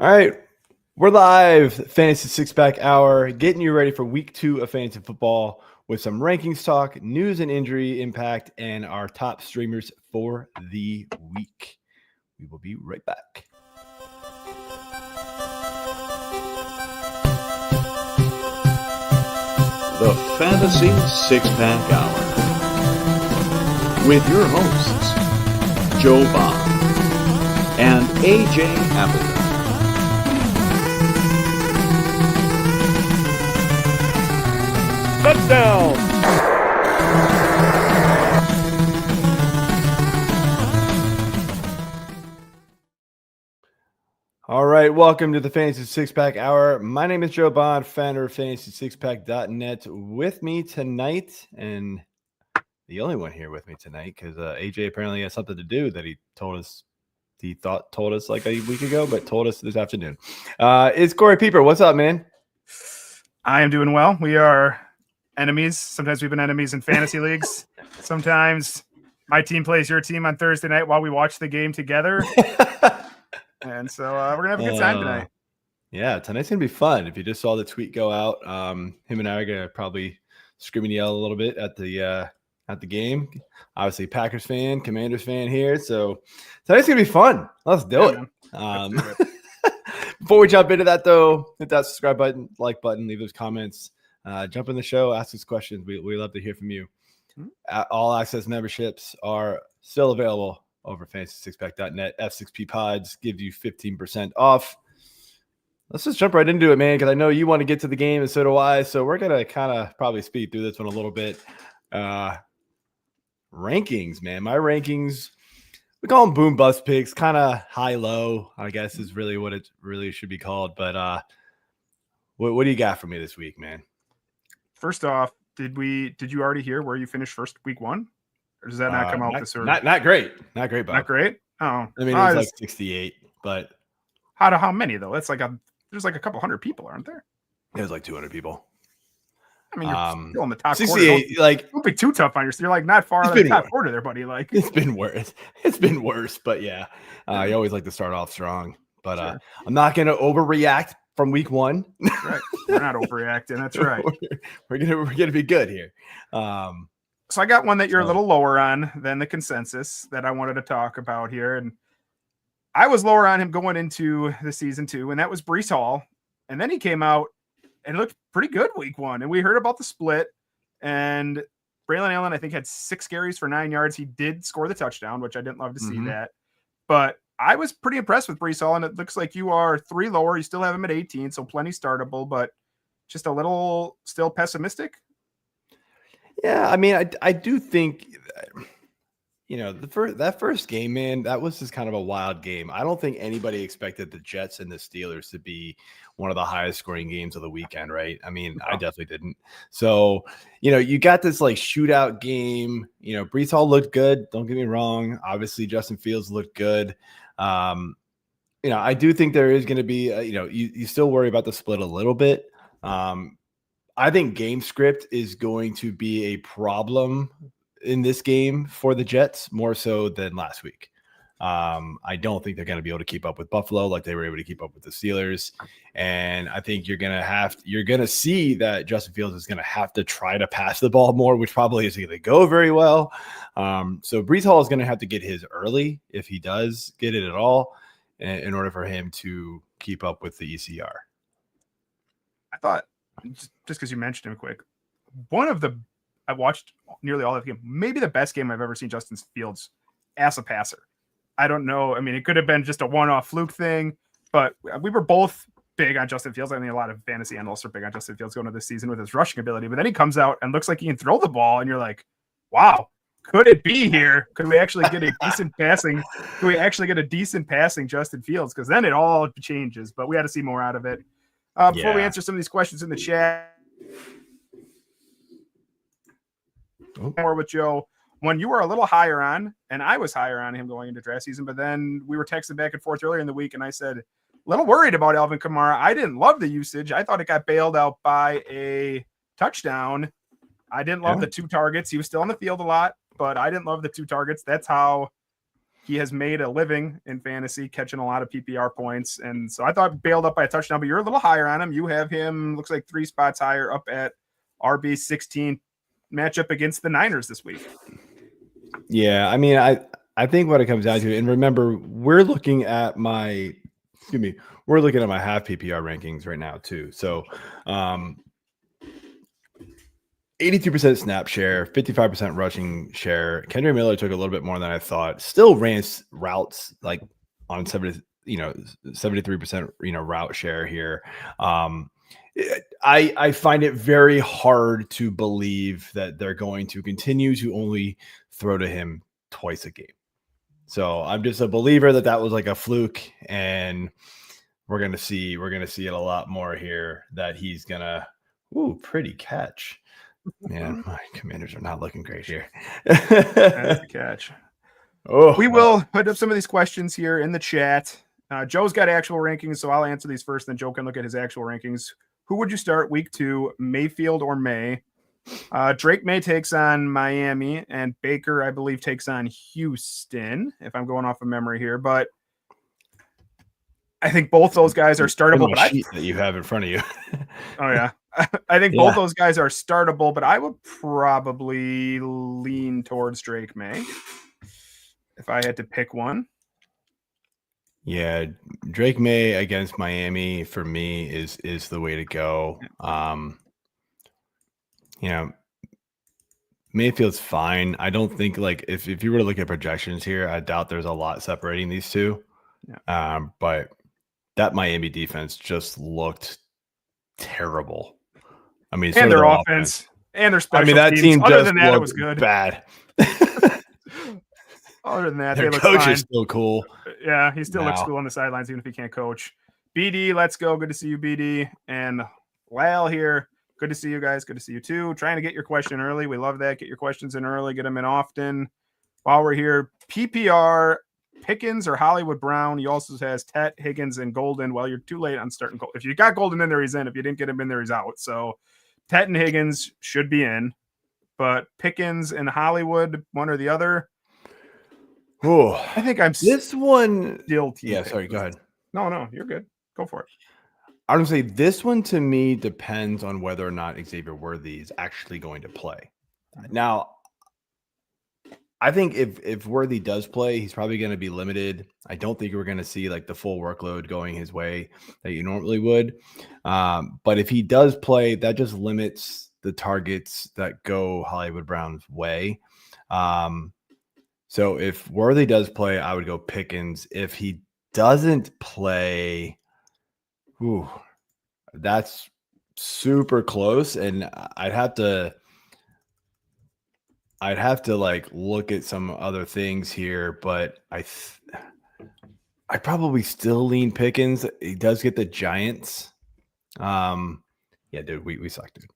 All right, we're live, Fantasy Six Pack Hour, getting you ready for week 2 of fantasy football with some rankings talk, news and injury impact, and our top streamers for the week. We will be right back. The Fantasy Six Pack Hour with your hosts, Joe Bob and AJ Applegarth. Touchdown! All right, welcome to the Fantasy Six Pack Hour. My name is Joe Bond, founder of FantasySixPack.net. With me tonight, and the only one here with me tonight, because AJ apparently has something to do that he told us like a week ago, but told us this afternoon. It's Corey Pieper. What's up, man? I am doing well. We are enemies. Sometimes we've been enemies in fantasy leagues. Sometimes my team plays your team on Thursday night while we watch the game together. And so we're going to have a good time tonight. Yeah, tonight's going to be fun. If you just saw the tweet go out, him and I are going to probably scream and yell a little bit at the game. Obviously, Packers fan, Commanders fan here. So tonight's going to be fun. Let's do it. Before we jump into that, though, hit that subscribe button, like button, leave those comments. Jump in the show, ask us questions. We love to hear from you. All access memberships are still available over FantasySixPack.net. F6P Pods gives you 15% off. Let's just jump right into it, man, because I know you want to get to the game, and so do I. So we're going to kind of probably speed through this one a little bit. Rankings, man. My rankings, we call them boom bust picks, kind of high-low, I guess is really what it really should be called. But what do you got for me this week, man? First off, did you already hear where you finished first week 1? Or does that not come out this early? Not great. Not great, Bob. Not great? Oh. I mean, it was like 68, but how many though? That's there's like a couple hundred people, aren't there? It was like 200 people. I mean, you're still in the top 68, quarter. Don't be too tough on yourself. You're like not far out of the top quarter there, buddy. Like it's been worse. It's been worse, but yeah. You always like to start off strong. But sure. I'm not gonna overreact from week 1. Right. We're not overreacting. That's right. We're gonna be good here. So I got one that you're a little lower on than the consensus that I wanted to talk about here. And I was lower on him going into the season 2, and that was Breece Hall. And then he came out and looked pretty good week 1. And we heard about the split. And Braylon Allen, I think, had 6 carries for 9 yards. He did score the touchdown, which I didn't love to see that. But I was pretty impressed with Breece Hall, and it looks like you are 3 lower. You still have him at 18, so plenty startable, but just a little still pessimistic. Yeah, I mean, I do think, that first game, man, that was just kind of a wild game. I don't think anybody expected the Jets and the Steelers to be one of the highest scoring games of the weekend, right? I mean, I definitely didn't. So, you got this like shootout game. Breece Hall looked good. Don't get me wrong. Obviously, Justin Fields looked good. I do think there is going to be, you still worry about the split a little bit. I think game script is going to be a problem in this game for the Jets more so than last week. I don't think they're going to be able to keep up with Buffalo like they were able to keep up with the Steelers. And I think you're going to see that Justin Fields is going to have to try to pass the ball more, which probably isn't going to go very well. So Breece Hall is going to have to get his early if he does get it at all in order for him to keep up with the ECR. I thought, just because you mentioned him quick, I watched nearly all of the game, maybe the best game I've ever seen Justin Fields as a passer. I don't know. I mean, it could have been just a one-off fluke thing, but we were both big on Justin Fields. I mean, a lot of fantasy analysts are big on Justin Fields going into this season with his rushing ability, but then he comes out and looks like he can throw the ball, and you're like, wow, could it be here? Could we actually get a decent passing? Could we actually get a decent passing Justin Fields? Because then it all changes, but we had to see more out of it. Before we answer some of these questions in the chat, more with Joe, when you were a little higher on, and I was higher on him going into draft season, but then we were texting back and forth earlier in the week, and I said, a little worried about Alvin Kamara. I didn't love the usage. I thought it got bailed out by a touchdown. I didn't love the 2 targets. He was still on the field a lot, but I didn't love the 2 targets. That's how he has made a living in fantasy, catching a lot of PPR points. And so I thought bailed up by a touchdown, but you're a little higher on him. You have him, looks like 3 spots higher, up at RB16 matchup against the Niners this week. Yeah, I mean, I think what it comes down to, and remember, we're looking at my half PPR rankings right now too. So 82% snap share, 55% rushing share. Kendrick Miller took a little bit more than I thought. Still ran routes like on 73%, route share here. I find it very hard to believe that they're going to continue to only throw to him twice a game. So I'm just a believer that was like a fluke, and we're gonna see it a lot more here. That he's gonna, pretty catch. Man, my Commanders are not looking great here. That's the catch. We will put up some of these questions here in the chat. Joe's got actual rankings, so I'll answer these first, then Joe can look at his actual rankings. Who would you start week 2, Mayfield or May? Drake May takes on Miami, and Baker, I believe, takes on Houston, if I'm going off of memory here. But I think both those guys are startable. But that you have in front of you. Oh, yeah. I think both those guys are startable, but I would probably lean towards Drake May if I had to pick one. Yeah, Drake May against Miami for me is the way to go. Mayfield's fine. I don't think, like, if you were to look at projections here, I doubt there's a lot separating these two. Yeah. But that Miami defense just looked terrible. I mean, and their offense and their special teams. That team other than that, it was good. Bad. Other than that, their they look coach fine. is still cool. Yeah, he still looks cool on the sidelines, even if he can't coach. BD, let's go. Good to see you, BD. And Lyle here. Good to see you guys. Good to see you too. Trying to get your question early. We love that. Get your questions in early. Get them in often. While we're here, PPR, Pickens or Hollywood Brown. He also has Tet, Higgins, and Golden. Well, you're too late on starting. If you got Golden in there, he's in. If you didn't get him in there, he's out. So Tet and Higgins should be in. But Pickens and Hollywood, one or the other. Oh, I think I'm this one. Still yeah, sorry. Go ahead. No, you're good. Go for it. I would say this one to me depends on whether or not Xavier Worthy is actually going to play. Now, I think if Worthy does play, he's probably going to be limited. I don't think we're going to see like the full workload going his way that you normally would. But if he does play, that just limits the targets that go Hollywood Brown's way. So if Worthy does play, I would go Pickens. If he doesn't play, that's super close, and I'd have to like look at some other things here, but I probably still lean Pickens. He does get the Giants. Yeah, dude, we suck, dude.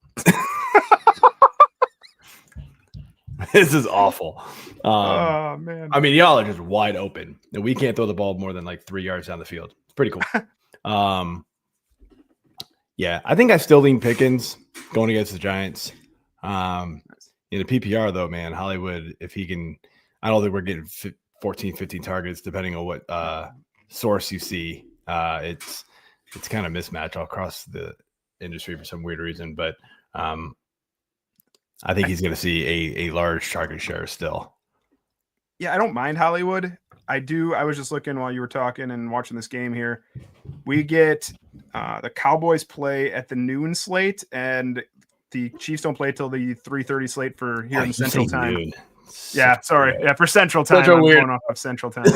This is awful. Oh man. I mean, y'all are just wide open, and we can't throw the ball more than like 3 yards down the field. It's pretty cool. Yeah, I think I still lean Pickens going against the Giants. In the PPR though, man, Hollywood, if he can, I don't think we're getting 14, 15 targets, depending on what source you see. It's kind of mismatch all across the industry for some weird reason, but I think he's going to see a large target share still. Yeah, I don't mind Hollywood. I do. I was just looking while you were talking and watching this game here. We get the Cowboys play at the noon slate, and the Chiefs don't play till the 3:30 slate for here in Central Time. Noon. Yeah, sorry. Yeah, for Central Time. I'm going off of Central Time.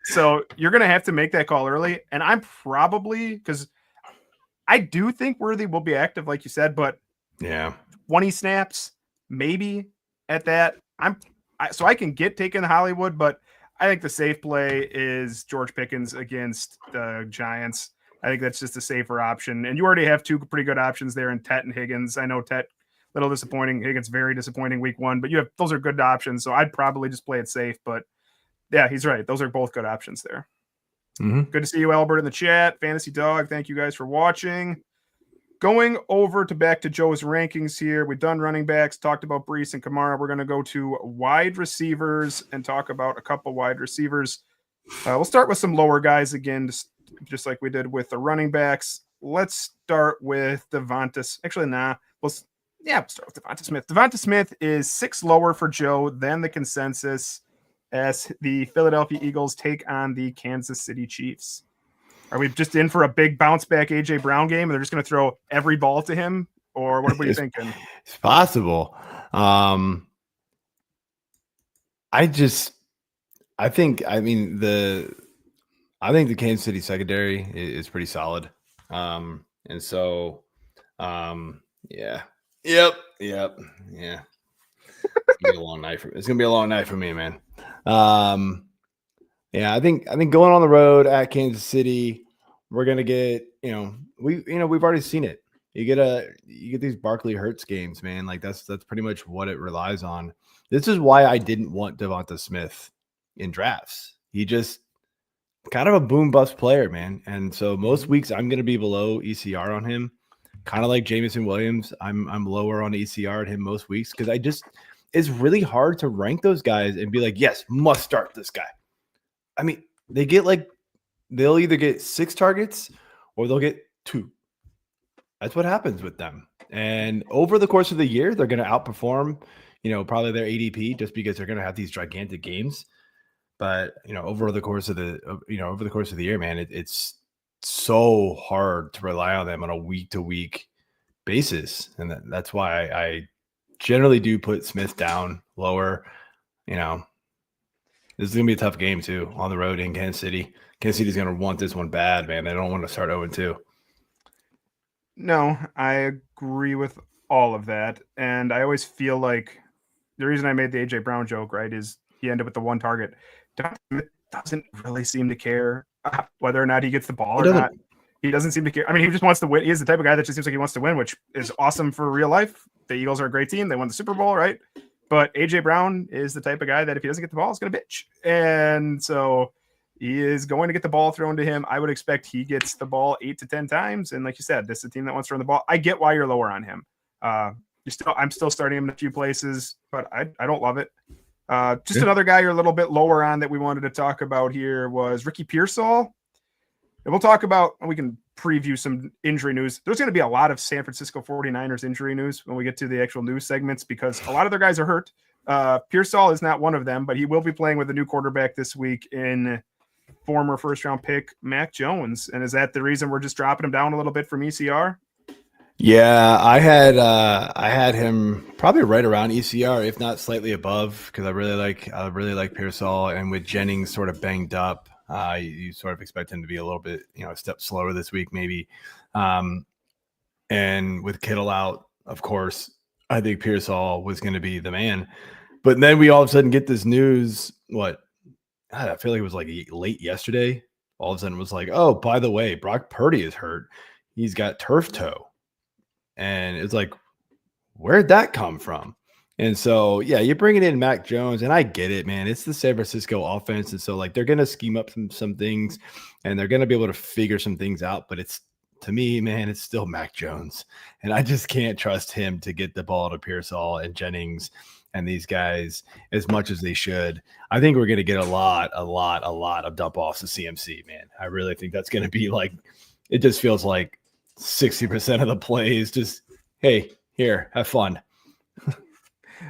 So you're going to have to make that call early, and I'm probably, because I do think Worthy will be active, like you said, but 20 snaps, maybe at that. So I can get taking Hollywood, but I think the safe play is George Pickens against the Giants. I think that's just a safer option. And you already have two pretty good options there in Tet and Higgins. I know Tet, little disappointing. Higgins, very disappointing week 1, but those are good options. So I'd probably just play it safe. But yeah, he's right. Those are both good options there. Mm-hmm. Good to see you, Albert, in the chat. Fantasy Dog, thank you guys for watching. going over to back to Joe's rankings here. We've done running backs, talked about Brees and Kamara. We're going to go to wide receivers and talk about a couple wide receivers. We'll start with some lower guys again, just like we did with the running backs. Let's start with Devonta. Actually, nah. We'll start with Devonta Smith. Devonta Smith is 6 lower for Joe than the consensus as the Philadelphia Eagles take on the Kansas City Chiefs. Are we just in for a big bounce back AJ Brown game and they're just going to throw every ball to him? Or what are you thinking? It's possible. I think the Kansas City secondary is pretty solid. Yeah. Yep. Yeah. It's gonna be a long night for me, man. Yeah, I think going on the road at Kansas City, we're gonna get, we've already seen it. You get these Barkley Hurts games, man. Like that's pretty much what it relies on. This is why I didn't want Devonta Smith in drafts. He just kind of a boom bust player, man. And so most weeks I'm gonna be below ECR on him. Kind of like Jameson Williams. I'm lower on ECR at him most weeks because it's really hard to rank those guys and be like, yes, must start this guy. I mean, they'll either get 6 targets or they'll get 2. That's what happens with them. And over the course of the year, they're going to outperform, probably their ADP just because they're going to have these gigantic games. But, over the course of the year, man, it's so hard to rely on them on a week-to-week basis. And that's why I generally do put Smith down lower. This is going to be a tough game, too, on the road in Kansas City. Kansas City's going to want this one bad, man. They don't want to start 0-2. No, I agree with all of that. And I always feel like the reason I made the AJ Brown joke, right, is he ended with the 1 target. Smith doesn't really seem to care whether or not he gets the ball or not. He doesn't seem to care. I mean, he just wants to win. He's the type of guy that just seems like he wants to win, which is awesome for real life. The Eagles are a great team. They won the Super Bowl, right? But AJ Brown is the type of guy that if he doesn't get the ball, he's going to bitch. And so he is going to get the ball thrown to him. I would expect he gets the ball 8 to 10 times. And like you said, this is a team that wants to run the ball. I get why you're lower on him. I'm still starting him in a few places, but I don't love it. Another guy you're a little bit lower on that we wanted to talk about here was Ricky Pearsall. And we'll talk about, we can preview some injury news. There's going to be a lot of San Francisco 49ers injury news when we get to the actual news segments because a lot of their guys are hurt. Pearsall is not one of them, but he will be playing with a new quarterback this week in former first-round pick Mac Jones. And is that the reason we're just dropping him down a little bit from ECR? Yeah, I had him probably right around ECR, if not slightly above, because I really like Pearsall, and with Jennings sort of banged up, you sort of expect him to be a little bit, a step slower this week, maybe. And with Kittle out, of course, I think Pearsall was going to be the man. But then we all of a sudden get this news. I feel like it was like late yesterday. All of a sudden it was like, oh, by the way, Brock Purdy is hurt. He's got turf toe. And it's like, where'd that come from? And so, yeah, you're bringing in Mac Jones, and I get it, man. It's the San Francisco offense, and so like they're gonna scheme up some things, and they're gonna be able to figure some things out. But to me, man, it's still Mac Jones, and I just can't trust him to get the ball to Pearsall and Jennings and these guys as much as they should. I think we're gonna get a lot of dump offs to CMC, man. I really think that's gonna be like, it just feels like 60% of the plays just, hey, here, have fun.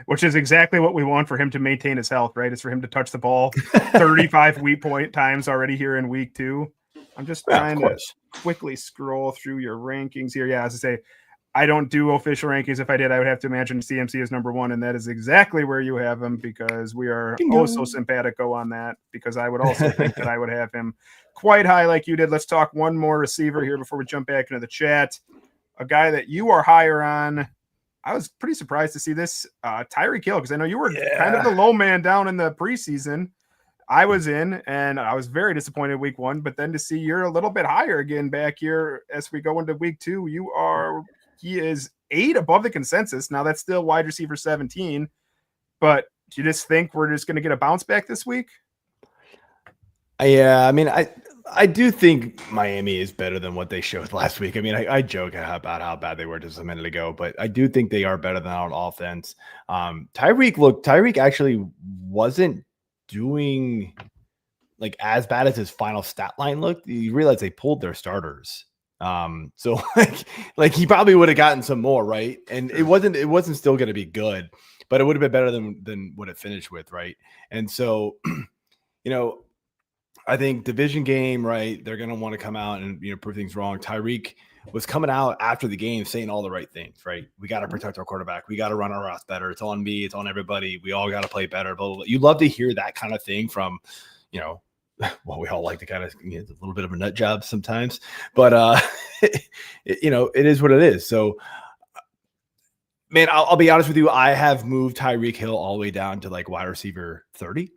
Which is exactly what we want for him to maintain his health, right? It's for him to touch the ball 35 times already here in week 2. I'm just trying to quickly scroll through your rankings here. Yeah, as I say, I don't do official rankings. If I did, I would have to imagine CMC is number 1, and that is exactly where you have him because we are so simpatico on that because I would also think that I would have him quite high like you did. Let's talk one more receiver here before we jump back into the chat. A guy that you are higher on. I was pretty surprised to see this Tyreek Hill because I know you were kind of the low man down in the preseason. I was in, and I was very disappointed week 1, but then to see you're a little bit higher again back here as we go into week 2, he is 8 above the consensus. Now that's still wide receiver 17, but do you just think we're just going to get a bounce back this week? Yeah, I mean, I do think Miami is better than what they showed last week. I mean, I joke about how bad they were just a minute ago, but I do think they are better than on offense. Tyreek actually wasn't doing like as bad as his final stat line looked. You realize they pulled their starters. So like he probably would have gotten some more, right? And it wasn't still going to be good, but it would have been better than what it finished with, right? And so, I think division game, right? They're going to want to come out and, prove things wrong. Tyreek was coming out after the game saying all the right things, right? We got to protect our quarterback. We got to run our routes better. It's on me. It's on everybody. We all got to play better. Blah, blah, blah. You love to hear that kind of thing from, well, we all like to kind of a little bit of a nut job sometimes, but it is what it is. So, man, I'll be honest with you. I have moved Tyreek Hill all the way down to like wide receiver 30.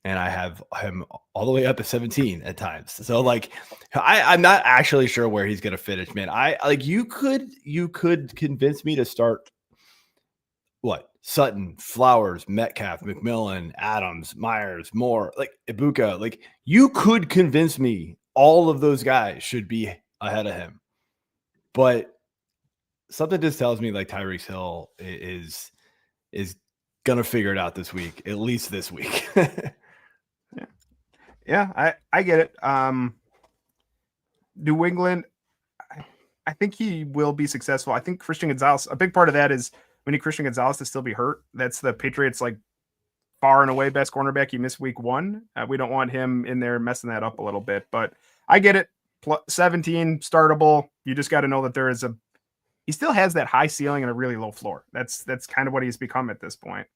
And I have him all the way up to 17 at times. So like, I'm not actually sure where he's going to finish, man. You could convince me to start Sutton, Flowers, Metcalf, McMillan, Adams, Myers, Moore, like Ibuka. Like you could convince me all of those guys should be ahead of him. But something just tells me like Tyreek Hill is going to figure it out this week, at least this week. Yeah, I get it. New England, I think he will be successful. I think Christian Gonzalez, a big part of that is we need Christian Gonzalez to still be hurt. That's the Patriots like far and away best cornerback. He missed week 1. We don't want him in there messing that up a little bit, but I get it. 17 startable. You just got to know that he still has that high ceiling and a really low floor. That's kind of what he's become at this point.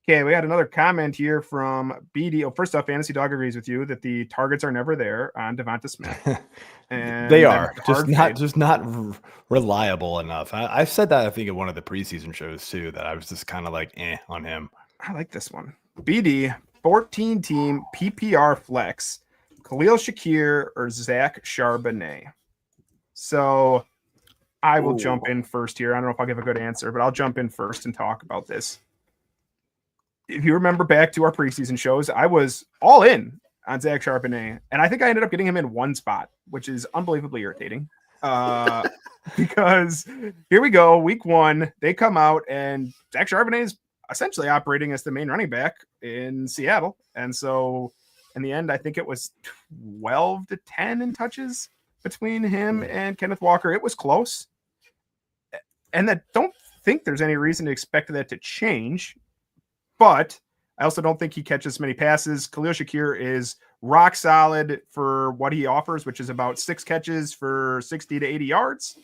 Okay, we had another comment here from BD. Oh, first off, Fantasy Dog agrees with you that the targets are never there on Devonta Smith. And they are just not reliable enough. I've said that I think in one of the preseason shows too, that I was just kind of like on him. I like this one. BD 14 team PPR flex, Khalil Shakir or Zach Charbonnet. So I will jump in first here. I don't know if I'll give a good answer, but I'll jump in first and talk about this. If you remember back to our preseason shows, I was all in on Zach Charbonnet, and I think I ended up getting him in one spot, which is unbelievably irritating. Because here we go, week 1, they come out, and Zach Charbonnet is essentially operating as the main running back in Seattle. And so in the end, I think it was 12 to 10 in touches between him and Kenneth Walker. It was close. And I don't think there's any reason to expect that to change. But I also don't think he catches many passes. Khalil Shakir is rock solid for what he offers, which is about 6 catches for 60 to 80 yards.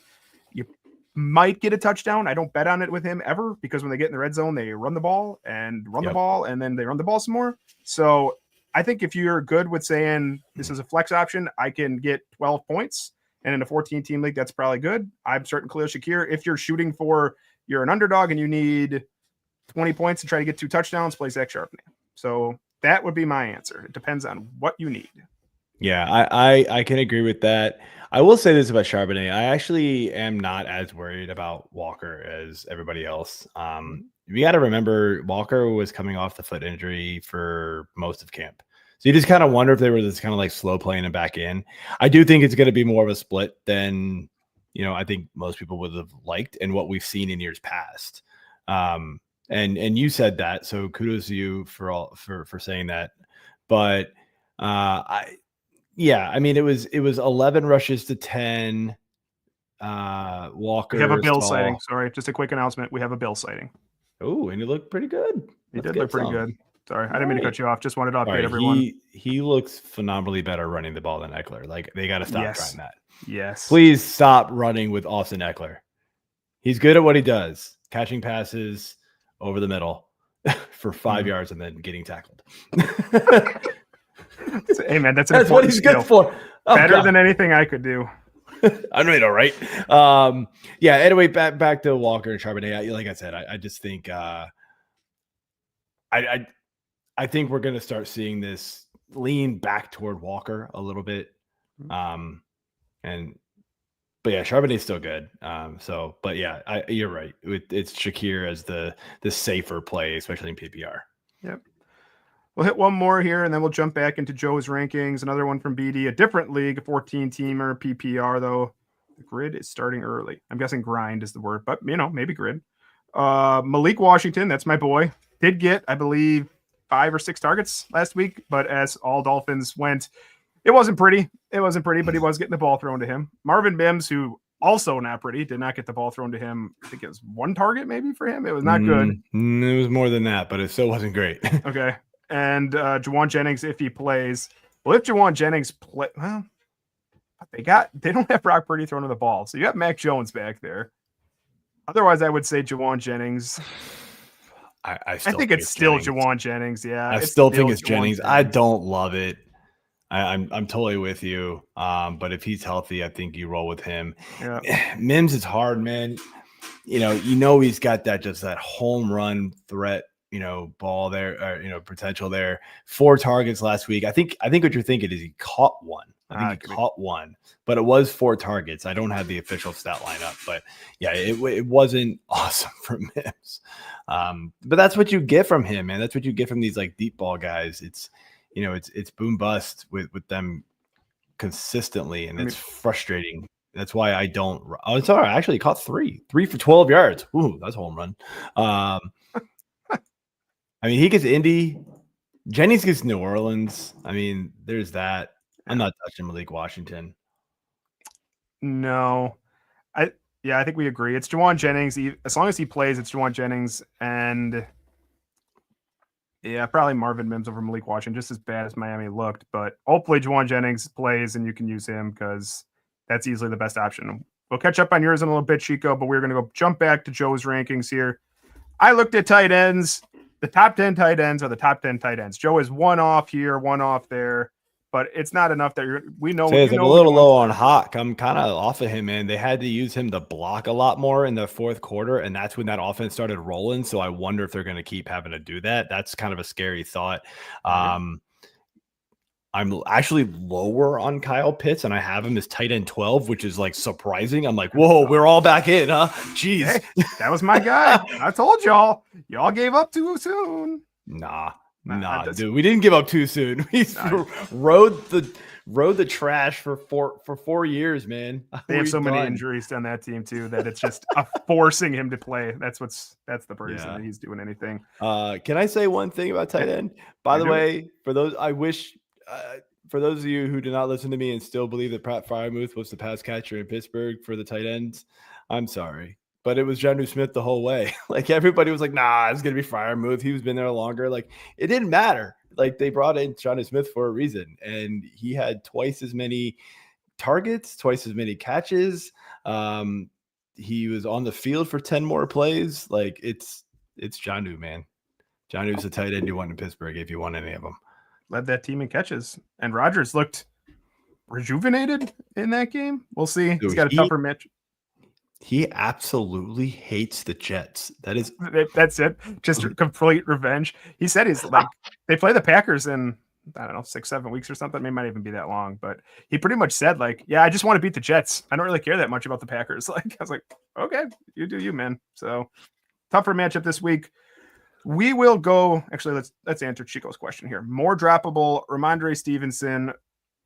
You might get a touchdown. I don't bet on it with him ever, because when they get in the red zone, they run the ball, and then they run the ball some more. So I think if you're good with saying this is a flex option, I can get 12 points. And in a 14-team league, that's probably good. I'm certain Khalil Shakir. If you're shooting for, you're an underdog and you need 20 points to try to get 2 touchdowns, play Zach Charbonnet. So that would be my answer. It depends on what you need. Yeah, I can agree with that. I will say this about Charbonnet. I actually am not as worried about Walker as everybody else. We got to remember Walker was coming off the foot injury for most of camp. So you just kind of wonder if they were just kind of like slow playing him back in. I do think it's going to be more of a split than, I think most people would have liked and what we've seen in years past. And you said that, so kudos to you for saying that. But I mean it was 11 rushes to 10. Walker. We have a Bill sighting. Sorry, just a quick announcement. We have a Bill sighting. Oh, and he looked pretty good. He did look pretty good. Sorry, I didn't mean to cut you off. Just wanted to update everyone. He looks phenomenally better running the ball than Eckler. Like they got to stop trying that. Yes. Please stop running with Austin Eckler. He's good at what he does, catching passes over the middle for 5 yards and then getting tackled. Hey man, that's what he's skill. good for. Better than anything I could do. I know, right? Anyway, back to Walker and Charbonnet. Like I said, I just think I think we're going to start seeing this lean back toward Walker a little bit. But yeah, Charbonnet's still good. You're right. It's Shakir as the safer play, especially in PPR. Yep. We'll hit one more here, and then we'll jump back into Joe's rankings. Another one from BD, a different league, a 14-teamer, PPR, though. The grid is starting early. I'm guessing grind is the word, but, maybe grid. Malik Washington, that's my boy. Did get, I believe, 5 or 6 targets last week, but as all Dolphins went, it wasn't pretty. But he was getting the ball thrown to him. Marvin Mims, who also not pretty, did not get the ball thrown to him. I think it was 1 target maybe for him. It was not good. It was more than that, but it still wasn't great. Okay. And Juwan Jennings, if he plays. Well, if Juwan Jennings play, well, they don't have Brock Purdy throwing to the ball. So you have Mac Jones back there. Otherwise, I would say Juwan Jennings. I think it's still Juwan Jennings. Yeah. I still think it's Jennings. I don't love it. I'm totally with you. But if he's healthy, I think you roll with him. Yeah. Mims is hard, man. He's got that home run threat, ball there, or, potential there. 4 targets last week. I think what you're thinking is he caught one. I think he caught one, but it was 4 targets. I don't have the official stat line up, but yeah, it wasn't awesome for Mims. But that's what you get from him, man. That's what you get from these like deep ball guys. It's boom bust with them consistently, and it's frustrating. That's why I don't. Oh, sorry, I actually caught 3 for 12 yards. Ooh, that's a home run. I mean, he gets Indy. Jennings gets New Orleans. I mean, there's that. I'm not touching Malik Washington. No. I think we agree. It's Juwan Jennings. As long as he plays, it's Juwan Jennings. And yeah, probably Marvin Mims over Malik Washington, just as bad as Miami looked. But hopefully Juwan Jennings plays and you can use him because that's easily the best option. We'll catch up on yours in a little bit, Chico, but we're going to go jump back to Joe's rankings here. I looked at tight ends. The top 10 tight ends are the top 10 tight ends. Joe is 1 off here, 1 off there, but it's not enough that we know. I'm a little low on Hawk. I'm kind of off of him, man. They had to use him to block a lot more in the 4th quarter, and that's when that offense started rolling. So I wonder if they're going to keep having to do that. That's kind of a scary thought. I'm actually lower on Kyle Pitts, and I have him as tight end 12, which is like surprising. I'm like, whoa, we're all back in, huh? Jeez. Hey, that was my guy. I told y'all gave up too soon. Nah, dude. We didn't give up too soon. We rode the trash for 4 years, man. They have so many injuries on that team too that it's just forcing him to play. That's the reason that he's doing anything. Can I say one thing about tight end? By the way, for those of you who do not listen to me and still believe that Pat Freiermuth was the pass catcher in Pittsburgh for the tight ends, I'm sorry. But it was Jonnu Smith the whole way. Like, everybody was like, nah, it's going to be Freiermuth. He's been there longer. Like, it didn't matter. Like, they brought in Jonnu Smith for a reason. And he had twice as many targets, twice as many catches. He was on the field for 10 more plays. Like, it's Jonnu, man. Jonnu's the tight end you want in Pittsburgh if you want any of them. Led that team in catches. And Rodgers looked rejuvenated in that game. We'll see. He's got a tougher match. He absolutely hates the Jets. That's it. Just complete revenge. He said he's like, they play the Packers in, I don't know, 6-7 weeks or something. It might even be that long, but he pretty much said like, yeah, I just want to beat the Jets. I don't really care that much about the Packers. Like, I was like, okay, you do you, man. So tougher matchup this week. We will go. Actually, let's answer Chico's question here. More droppable, Ramondre Stevenson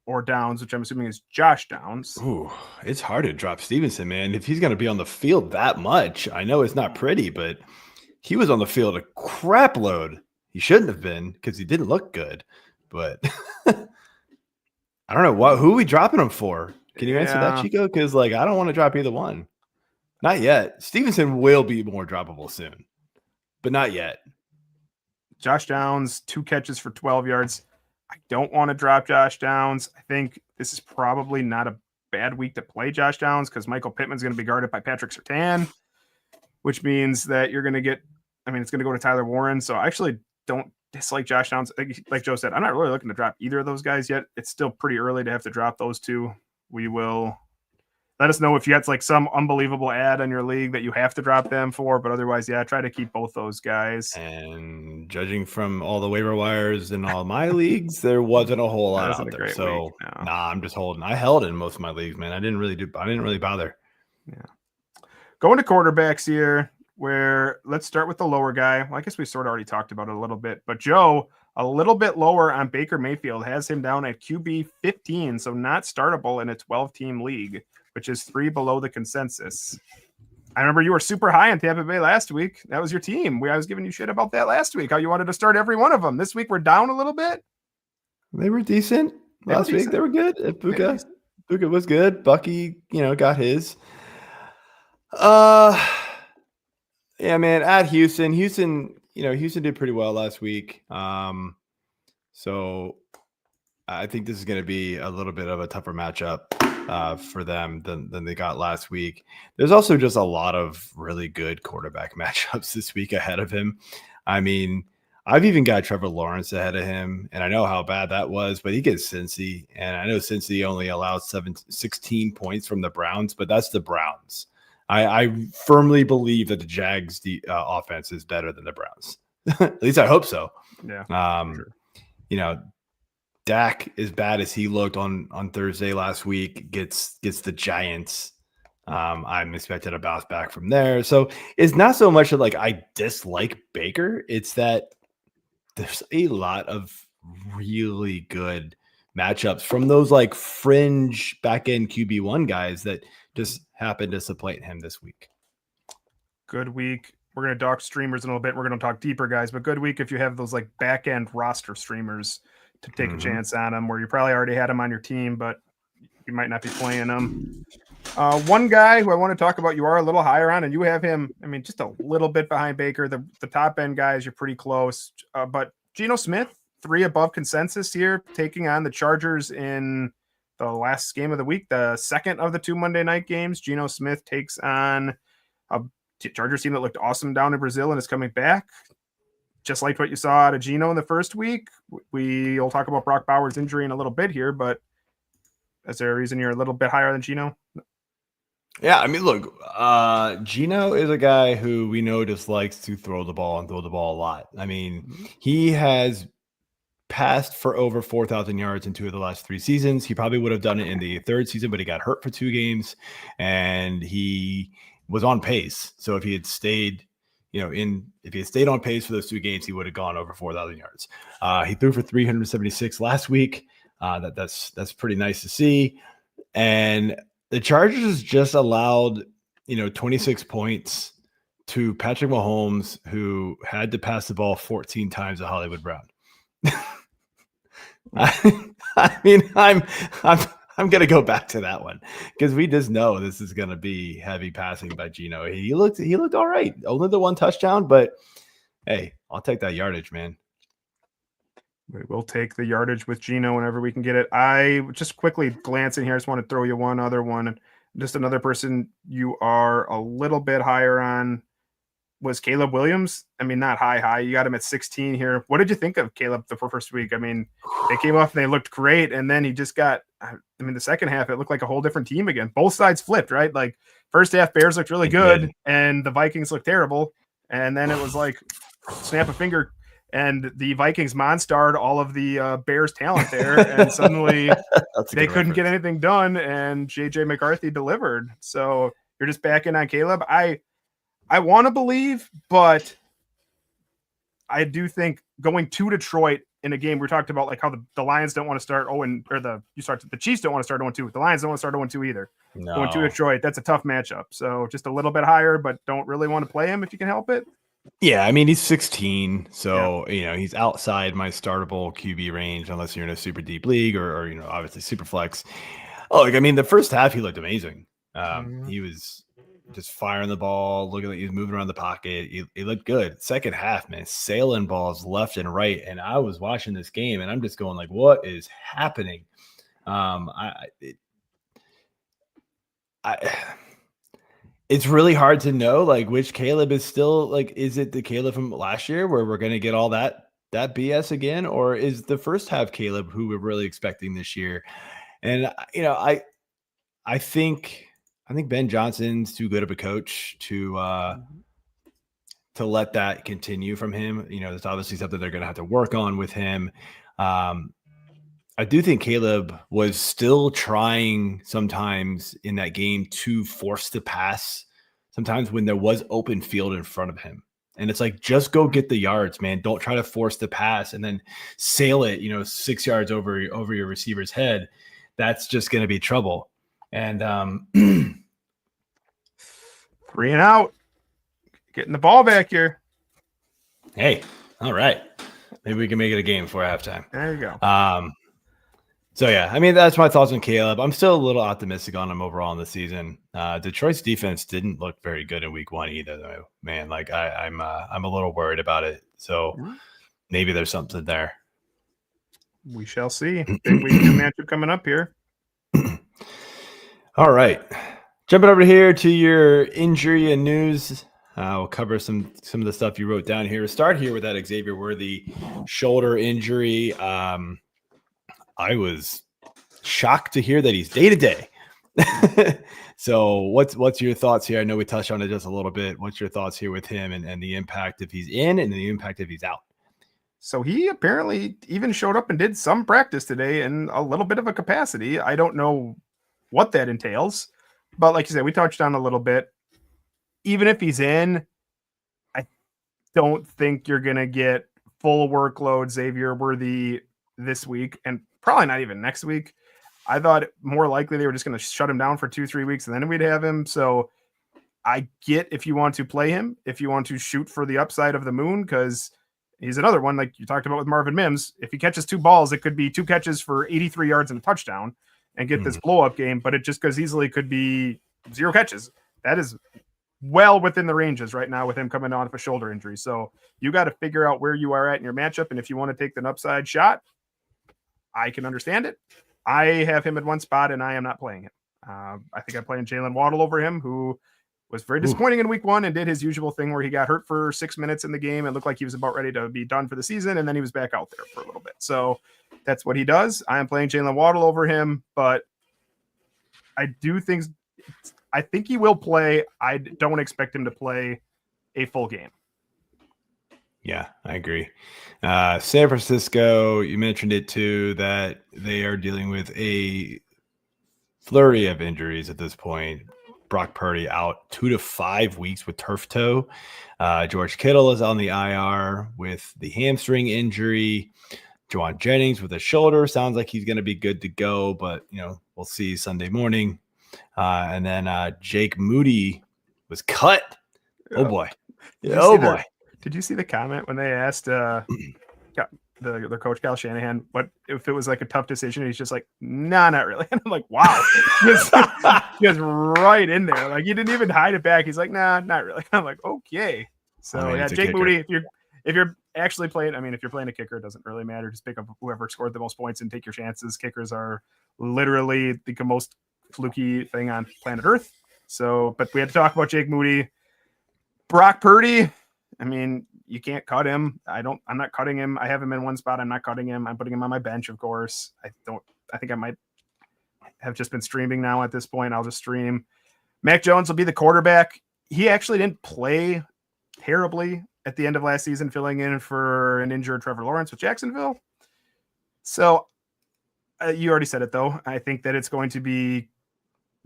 or Downs, which I'm assuming is Josh Downs. Ooh, it's hard to drop Stevenson, man. If he's going to be on the field that much, I know it's not pretty, but he was on the field a crap load. He shouldn't have been because he didn't look good. But I don't know who are we dropping him for. Can you answer that, Chico? Because I don't want to drop either one. Not yet. Stevenson will be more droppable soon. But not yet. Josh Downs, 2 catches for 12 yards. I don't want to drop Josh Downs. I think this is probably not a bad week to play Josh Downs because Michael Pittman's going to be guarded by Patrick Surtain, which means that you're going to get, it's going to go to Tyler Warren. So I actually don't dislike Josh Downs. Like Joe said, I'm not really looking to drop either of those guys yet. It's still pretty early to have to drop those 2. We will let us know if you got some unbelievable ad on your league that you have to drop them for, but otherwise, try to keep both those guys. And judging from all the waiver wires in all my leagues, there wasn't a whole lot out there. So I'm just holding. I held in most of my leagues, man. I didn't really bother. Yeah. Going to quarterbacks here, where let's start with the lower guy. Well, I guess we sort of already talked about it a little bit, but Joe, a little bit lower on Baker Mayfield, has him down at QB 15, so not startable in a 12-team league, which is 3 below the consensus. I remember you were super high on Tampa Bay last week. That was your team. I was giving you shit about that last week, how you wanted to start every one of them. This week we're down a little bit. They were decent last week. They were good. Puka was good. Bucky, got his. Yeah, man. At Houston, Houston did pretty well last week. So I think this is going to be a little bit of a tougher matchup for them than they got last week. There's also just a lot of really good quarterback matchups this week ahead of him. I mean, I've even got Trevor Lawrence ahead of him, and I know how bad that was, but he gets Cincy, and I know Cincy only allows 16 points from the Browns, but that's the Browns. I firmly believe that the Jags offense is better than the Browns. At least I hope so. Yeah. Sure. Dak, as bad as he looked on Thursday last week, gets the Giants. I'm expecting a bounce back from there. So it's not so much that I dislike Baker. It's that there's a lot of really good matchups from those fringe back end QB1 guys that just happened to supplant him this week. Good week. We're going to talk streamers in a little bit. We're going to talk deeper guys, but good week if you have those back end roster streamers to take a chance on them, where you probably already had them on your team, but you might not be playing them. One guy who I want to talk about, you are a little higher on, and you have him, just a little bit behind Baker. The top end guys, you're pretty close. But Geno Smith, 3 above consensus here, taking on the Chargers in the last game of the week, the second of the 2 Monday night games. Geno Smith takes on a Chargers team that looked awesome down in Brazil and is coming back. Just like what you saw out of Geno in the first week. We'll talk about Brock Bowers' injury in a little bit here, but is there a reason you're a little bit higher than Geno? Yeah, look, Geno is a guy who we know just likes to throw the ball a lot. He has passed for over 4,000 yards in 2 of the last 3 seasons. He probably would have done it in the 3rd season, but he got hurt for 2 games, and he was on pace. So if he had stayed, if he had stayed on pace for those 2 games, he would have gone over 4,000 yards. He threw for 376 last week. That's pretty nice to see. And the Chargers just allowed, 26 points to Patrick Mahomes, who had to pass the ball 14 times to Hollywood Brown. I'm going to go back to that one because we just know this is going to be heavy passing by Geno. He looked all right. Only the 1 touchdown, but hey, I'll take that yardage, man. We'll take the yardage with Geno whenever we can get it. I just quickly glancing here, I just want to throw you one other one. Just another person you are a little bit higher on was Caleb Williams. Not high. You got him at 16 here. What did you think of Caleb the first week? They came off and they looked great, and then he just got the second half, it looked like a whole different team again. Both sides flipped, right? First half, Bears looked really good, and the Vikings looked terrible. And then it was snap a finger, and the Vikings monstered all of the Bears talent there, and suddenly they couldn't get anything done, and JJ McCarthy delivered. So you're just back in on Caleb. I want to believe, but I do think going to Detroit in a game, we talked about how the Lions don't want to start the Chiefs don't want to start 0-2. The Lions don't want to start 0-2 either. No. Going to Detroit, that's a tough matchup. So just a little bit higher, but don't really want to play him if you can help it. Yeah, he's 16, so he's outside my startable QB range unless you're in a super deep league or obviously super flex. Oh, the first half he looked amazing. He was just firing the ball, looking like he was moving around the pocket. He looked good. Second half, man, sailing balls left and right. And I was watching this game, and I'm just going what is happening? It's really hard to know which Caleb is still is it the Caleb from last year where we're going to get all that BS again, or is the first half Caleb who we're really expecting this year? And I think Ben Johnson's too good of a coach to let that continue from him. There's obviously something they're going to have to work on with him. I do think Caleb was still trying sometimes in that game to force the pass, sometimes when there was open field in front of him. And it's like, just go get the yards, man. Don't try to force the pass and then sail it, 6 yards over your receiver's head. That's just going to be trouble. And 3 and out. Getting the ball back here. Hey, all right. Maybe we can make it a game before halftime. There you go. So, yeah, I mean, that's my thoughts on Caleb. I'm still a little optimistic on him overall in the season. Detroit's defense didn't look very good in week 1 either, though. Man, like I'm a little worried about it. So maybe there's something there. We shall see. Big week 2 matchup coming up here. All right. Jumping over here to your injury and news. We'll cover some of the stuff you wrote down here. Start here with that Xavier Worthy shoulder injury. I was shocked to hear that he's day-to-day. So what's your thoughts here? I know we touched on it just a little bit. What's your thoughts here with him and the impact if he's in and the impact if he's out? So he apparently even showed up and did some practice today in a little bit of a capacity. I don't know what that entails, but like you said, we touched on a little bit. Even if he's in, I don't think you're going to get full workload Xavier Worthy this week and probably not even next week. I thought more likely they were just going to shut him down for 2-3 weeks and then we'd have him. So I get if you want to play him, if you want to shoot for the upside of the moon, because he's another one like you talked about with Marvin Mims. If he catches 2 balls, it could be 2 catches for 83 yards and a touchdown and get this blow up game, but it just goes easily could be 0 catches. That is well within the ranges right now with him coming on with a shoulder injury. So you got to figure out where you are at in your matchup. And if you want to take the upside shot, I can understand it. I have him at one spot and I am not playing him. I think I'm playing Jalen Waddle over him, who was very disappointing in week 1 and did his usual thing where he got hurt for 6 minutes in the game and looked like he was about ready to be done for the season. And then he was back out there for a little bit. So that's what he does. I am playing Jalen Waddle over him, but I think he will play. I don't expect him to play a full game. Yeah, I agree. San Francisco, you mentioned it too, that they are dealing with a flurry of injuries at this point. Brock Purdy out 2 to 5 weeks with turf toe. George Kittle is on the IR with the hamstring injury. Juwan Jennings with a shoulder. Sounds like he's going to be good to go, but we'll see Sunday morning. And then Jake Moody was cut. Oh boy. Boy. Did you see the comment when they asked their coach Kyle Shanahan what if it was like a tough decision? He's just like, nah, not really. And I'm like, wow, just right in there. Like he didn't even hide it back. He's like, nah, not really. I'm like, okay. So Jake Moody, if you're actually playing, if you're playing a kicker, it doesn't really matter. Just pick up whoever scored the most points and take your chances. Kickers are literally the most fluky thing on planet Earth. So, but we had to talk about Jake Moody. Brock Purdy, you can't cut him. I'm not cutting him. I have him in one spot. I'm not cutting him. I'm putting him on my bench, of course. I think I might have just been streaming now at this point. I'll just stream. Mac Jones will be the quarterback. He actually didn't play terribly at the end of last season, filling in for an injured Trevor Lawrence with Jacksonville. So you already said it, though. I think that it's going to be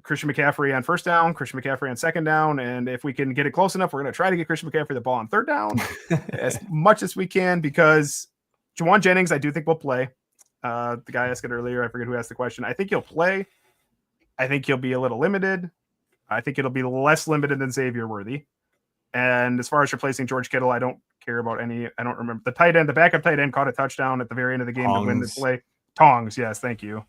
Christian McCaffrey on first down, Christian McCaffrey on second down. And if we can get it close enough, we're going to try to get Christian McCaffrey the ball on third down as much as we can, because Juwan Jennings, I do think will play. The guy asked it earlier. I forget who asked the question. I think he'll play. I think he'll be a little limited. I think it'll be less limited than Xavier Worthy. And as far as replacing George Kittle, I don't care about any. I don't remember. The backup tight end caught a touchdown at the very end of the game to win the play. Tongs, yes, thank you.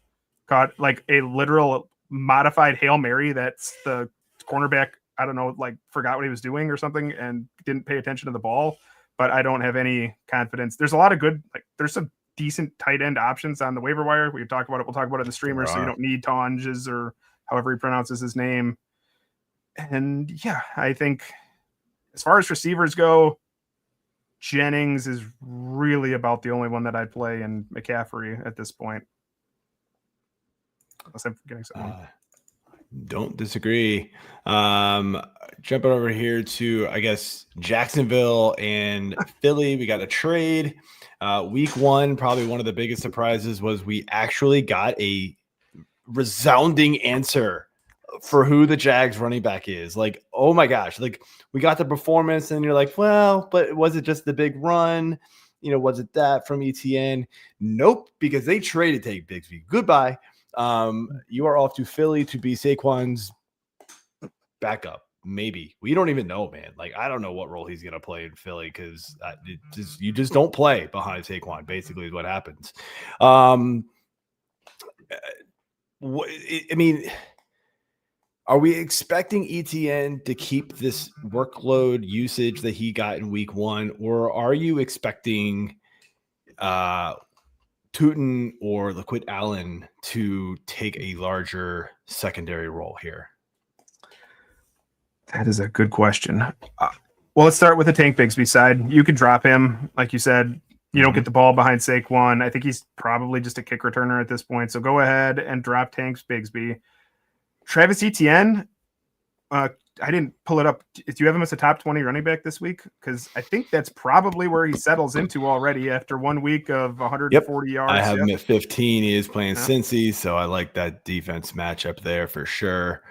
Caught like a literal modified Hail Mary that's the cornerback, I don't know, like forgot what he was doing or something and didn't pay attention to the ball. But I don't have any confidence. There's a lot of good, there's some decent tight end options on the waiver wire. We can talk about it. We'll talk about it in the streamer, so you don't need Tonges or however he pronounces his name. And yeah, I think as far as receivers go, Jennings is really about the only one that I'd play in McCaffrey at this point. Unless I'm forgetting someone. Don't disagree. Jumping over here to, I guess, Jacksonville and Philly. We got a trade. Week 1, probably one of the biggest surprises was we actually got a resounding answer for who the Jags running back is. Like, oh my gosh, like we got the performance and you're like, well, but was it just the big run? Was it that from ETN? Nope, because they traded Take Bigsby. Goodbye. You are off to Philly to be Saquon's backup. Maybe. We don't even know, man. Like, I don't know what role he's going to play in Philly because you just don't play behind Saquon, basically, is what happens. I mean, are we expecting ETN to keep this workload usage that he got in week 1, or are you expecting Tootin or LaQuint Allen to take a larger secondary role here? That is a good question. Well, let's start with the Tank Bigsby side. You could drop him. Like you said, you don't get the ball behind Saquon. I think he's probably just a kick returner at this point. So go ahead and drop Tanks Bigsby. Travis Etienne, I didn't pull it up. Do you have him as a top 20 running back this week? Because I think that's probably where he settles into already after 1 week of 140 yards. I have him at 15. He is playing Cincy, so I like that defense matchup there for sure.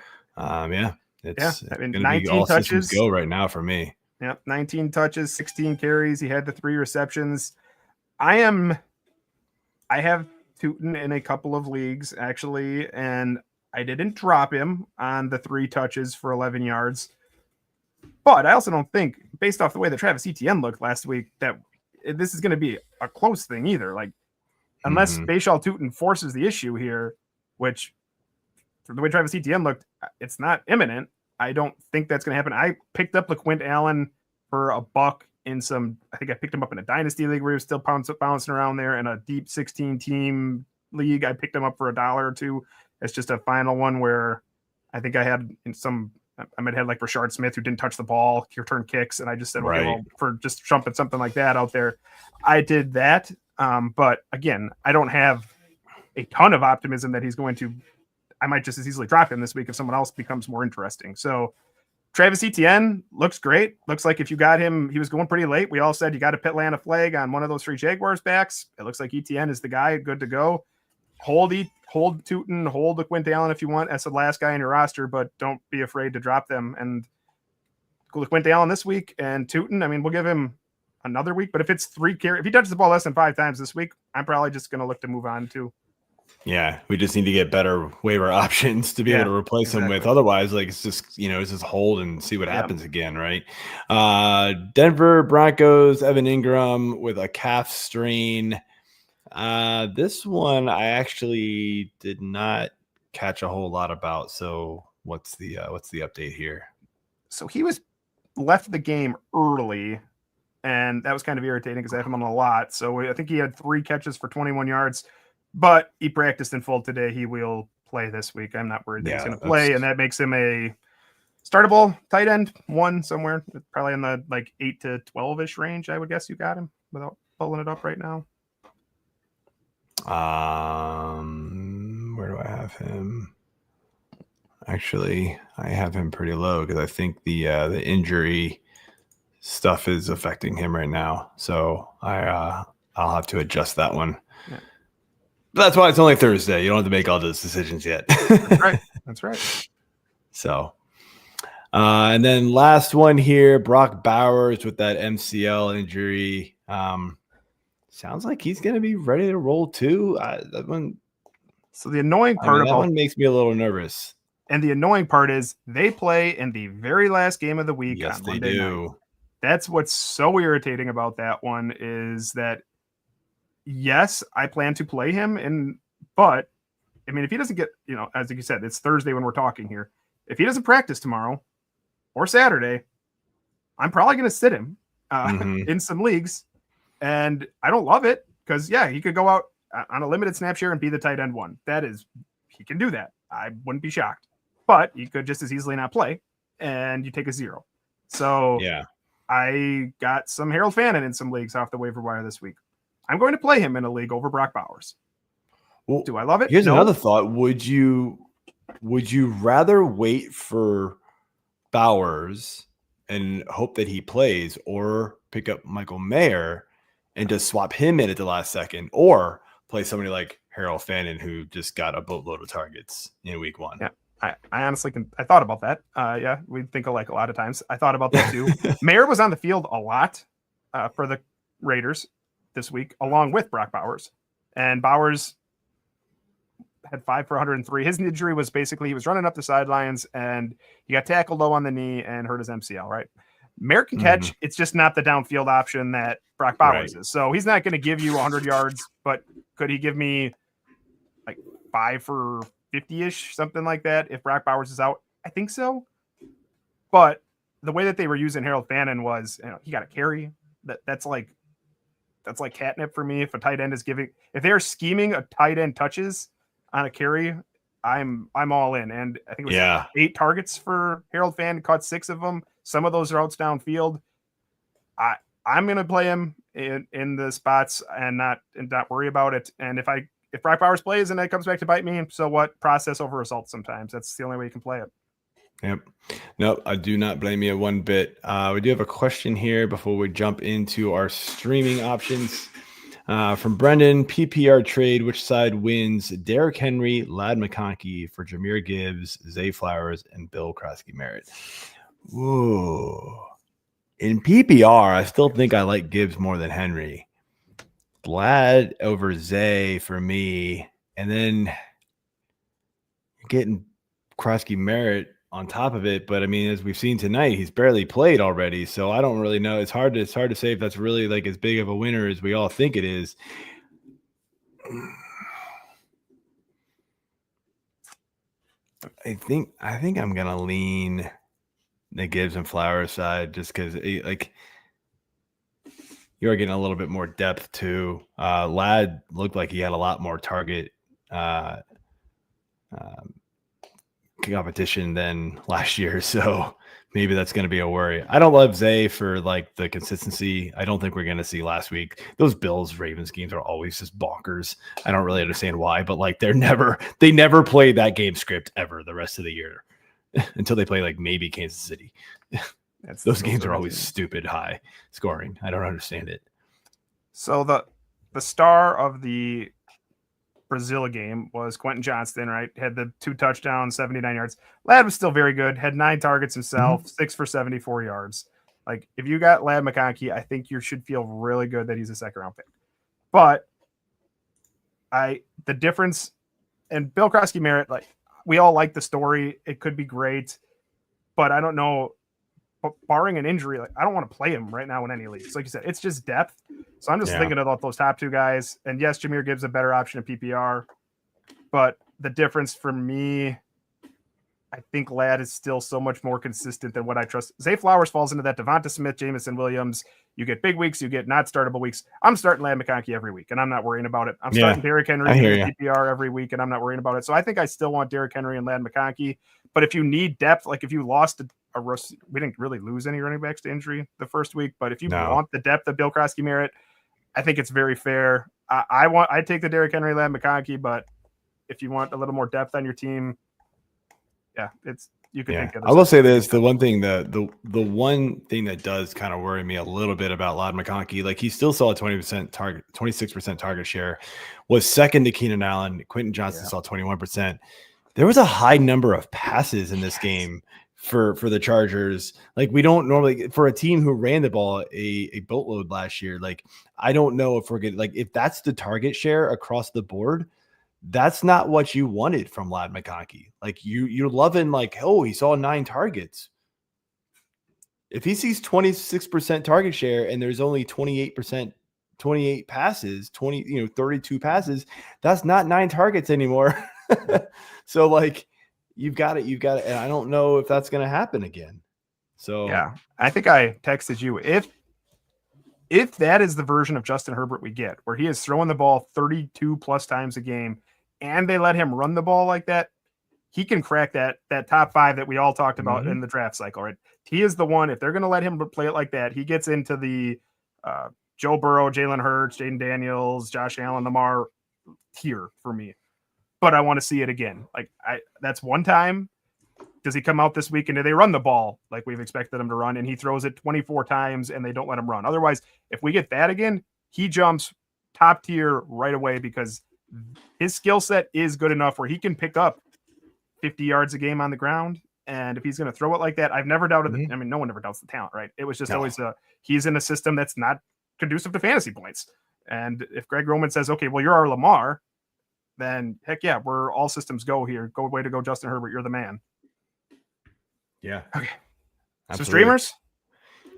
It's I mean, going to 19 be all touches. systems go right now for me. Yep, 19 touches, 16 carries. He had the 3 receptions. I have Tootin in a couple of leagues, actually, and I didn't drop him on the 3 touches for 11 yards. But I also don't think, based off the way that Travis Etienne looked last week, that this is going to be a close thing either. Like, unless Bashal Tootin forces the issue here, which, for the way Travis Etienne looked, it's not imminent. I don't think that's going to happen. I picked up LaQuint Allen for $1 in some, I think I picked him up in a dynasty league where he was still bouncing around there. In a deep 16-team league, I picked him up for $1 or $2. It's just a final one where I think I had I might have like Rashard Smith, who didn't touch the ball, return kicks, and I just said, okay, well, for just jumping something like that out there, I did that. But again, I don't have a ton of optimism that he's going to. I might just as easily drop him this week if someone else becomes more interesting. So Travis Etienne looks great. Looks like if you got him, he was going pretty late. We all said you got to pit land a flag on one of those 3 Jaguars backs. It looks like Etienne is the guy, good to go. Hold Tootin, hold LaQuint Allen if you want as the last guy in your roster, but don't be afraid to drop them. And LaQuint Allen this week and Tootin, I mean, we'll give him another week, but if it's 3 carries, if he touches the ball less than 5 times this week, I'm probably just going to look to move on too. Yeah, we just need to get better waiver options to be able to replace him with. Otherwise, like it's just hold and see what happens again, right? Denver Broncos, Evan Engram with a calf strain. This one I actually did not catch a whole lot about. So what's the update here? So he was left the game early, and that was kind of irritating because I have him on a lot. So I think he had 3 catches for 21 yards. But he practiced in full today. He will play this week. I'm not worried that he's going to play, and that makes him a startable tight end 1 somewhere, probably in the like 8 to 12-ish range. I would guess you got him without pulling it up right now. Where do I have him? Actually, I have him pretty low because I think the injury stuff is affecting him right now. So I'll have to adjust that one. Yeah. That's why it's only Thursday. You don't have to make all those decisions yet. That's right. That's right. So, and then last one here, Brock Bowers with that MCL injury. Sounds like he's going to be ready to roll too. That one. So the annoying part of that one makes me a little nervous. And the annoying part is they play in the very last game of the week. Yes, on they Monday do. night. That's what's so irritating about that one is that. Yes, I plan to play him, but I mean, if he doesn't get, as you said, it's Thursday when we're talking here. If he doesn't practice tomorrow or Saturday, I'm probably going to sit him in some leagues, and I don't love it because he could go out on a limited snap share and be the tight end 1. He can do that. I wouldn't be shocked, but he could just as easily not play, and you take a 0. So I got some Harold Fannin in some leagues off the waiver wire this week. I'm going to play him in a league over Brock Bowers. Well, do I love it? Here's another thought. Would you rather wait for Bowers and hope that he plays, or pick up Michael Mayer and just swap him in at the last second, or play somebody like Harold Fannin who just got a boatload of targets in week 1? Yeah. I honestly I thought about that. Yeah, we think alike a lot of times. I thought about that too. Mayer was on the field a lot for the Raiders this week, along with Brock Bowers. And Bowers had 5 for 103. His injury was basically he was running up the sidelines and he got tackled low on the knee and hurt his MCL, right? Mayer can catch. It's just not the downfield option that Brock Bowers is. So he's not going to give you 100 yards, but could he give me like 5 for 50-ish, something like that, if Brock Bowers is out? I think so. But the way that they were using Harold Fannin was, he got a carry. That's like catnip for me. If a tight end is if they're scheming a tight end touches on a carry, I'm all in. And I think it was 8 targets for Harold Fannin, caught 6 of them. Some of those routes downfield. I'm going to play him in the spots and not worry about it. And if Brock Bowers plays and it comes back to bite me, so what? Process over result sometimes. That's the only way you can play it. Yep. Nope, I do not blame you one bit. We do have a question here before we jump into our streaming options. From Brendan, PPR trade, which side wins? Derrick Henry, Ladd McConkey for Jahmyr Gibbs, Zay Flowers, and Bill Krosky-Merritt. Ooh. In PPR, I still think I like Gibbs more than Henry. Ladd over Zay for me, and then you're getting Krosky-Merritt on top of it. But I mean, as we've seen tonight, he's barely played already, so I don't really know. It's hard to say if that's really like as big of a winner as we all think it is. I think I'm gonna lean the Gibbs and Flowers side just because like you're getting a little bit more depth too. Ladd looked like he had a lot more target competition than last year, so maybe that's going to be a worry. I don't love Zay for like the consistency. I don't think we're going to see last week. Those Bills Ravens games are always just bonkers. I don't really understand why, but like they never play that game script ever the rest of the year until they play like maybe Kansas City. Those games are always stupid high scoring. I don't understand it. So the star of the Brazil game was Quentin Johnston, right? Had the 2 touchdowns, 79 yards. Ladd was still very good. Had 9 targets himself, 6 for 74 yards. Like if you got Ladd McConkey, I think you should feel really good that he's a 2nd round pick. But the difference, and Bill Krosky-Merritt, like we all like the story. It could be great, but I don't know. Barring an injury, like I don't want to play him right now in any leagues. Like you said, it's just depth. So I'm just thinking about those top 2 guys. And yes, Jahmyr Gibbs a better option in PPR, but the difference for me, I think Ladd is still so much more consistent than what I trust. Zay Flowers falls into that Devonta Smith, Jameson Williams. You get big weeks, you get not startable weeks. I'm starting Ladd McConkey every week, and I'm not worrying about it. I'm starting Derrick Henry in PPR every week, and I'm not worrying about it. So I think I still want Derrick Henry and Ladd McConkey. But if you need depth, like if you lost we didn't really lose any running backs to injury the first week, but if you want the depth of Bill Krosky-Merritt, I think it's very fair. I take the Derrick Henry, Ladd McConkey, but if you want a little more depth on your team, you can think of. I will say this: the one thing the one thing that does kind of worry me a little bit about Ladd McConkey, like he still saw a 26% target share, was second to Keenan Allen. Quentin Johnston saw 21%. There was a high number of passes in this game for the Chargers. Like we don't normally, for a team who ran the ball a boatload last year, like I don't know if we're getting, like if that's the target share across the board, that's not what you wanted from Ladd McConkey. Like you're loving like, oh, he saw 9 targets. If he sees 26% target share and there's only 28 passes, 32 passes, that's not 9 targets anymore. So like you've got it. And I don't know if that's going to happen again. So I think I texted you if that is the version of Justin Herbert we get, where he is throwing the ball 32 plus times a game and they let him run the ball like that, he can crack that top 5 that we all talked about in the draft cycle, right? He is the one, if they're going to let him play it like that, he gets into the Joe Burrow, Jalen Hurts, Jaden Daniels, Josh Allen, Lamar tier for me. But I want to see it again. Like that's one time. Does he come out this week and do they run the ball like we've expected him to run? And he throws it 24 times and they don't let him run. Otherwise, if we get that again, he jumps top tier right away because his skill set is good enough where he can pick up 50 yards a game on the ground. And if he's going to throw it like that, I've never doubted Mhm. I mean, no one ever doubts the talent, right? It was just No. always he's in a system that's not conducive to fantasy points. And if Greg Roman says, okay, well, you're our Lamar, then heck yeah, we're all systems go here. Go way to go, Justin Herbert. You're the man. Yeah. Okay. Absolutely. So streamers?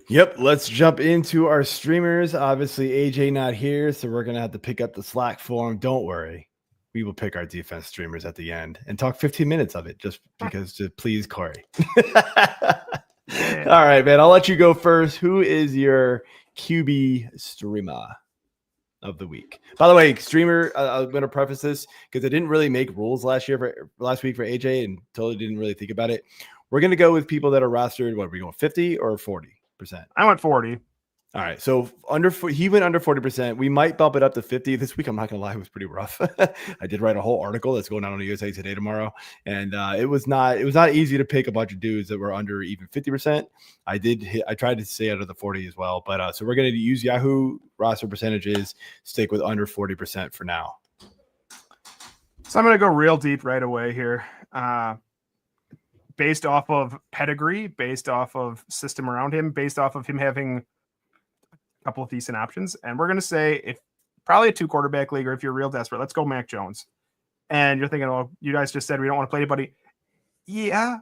Yep. Let's jump into our streamers. Obviously, AJ not here, so we're going to have to pick up the slack for him. Don't worry. We will pick our defense streamers at the end and talk 15 minutes of it just because to please Corey. Yeah. All right, man. I'll let you go first. Who is your QB streamer of the week? By the way, streamer, I'm going to preface this because I didn't really make rules last week for AJ and totally didn't really think about it. We're going to go with people that are rostered. What are we going, 50 or 40%? I went 40. All right. So he went under 40%. We might bump it up to 50 this week. I'm not going to lie. It was pretty rough. I did write a whole article that's going out on the USA Today tomorrow. And it was not easy to pick a bunch of dudes that were under even 50%. I tried to stay under the 40 as well. But so we're going to use Yahoo roster percentages, stick with under 40% for now. So I'm going to go real deep right away here. Based off of pedigree, based off of system around him, based off of him having a couple of decent options. And we're going to say if probably a 2-quarterback league, or if you're real desperate, let's go Mac Jones. And you're thinking, oh, you guys just said we don't want to play anybody. Yeah,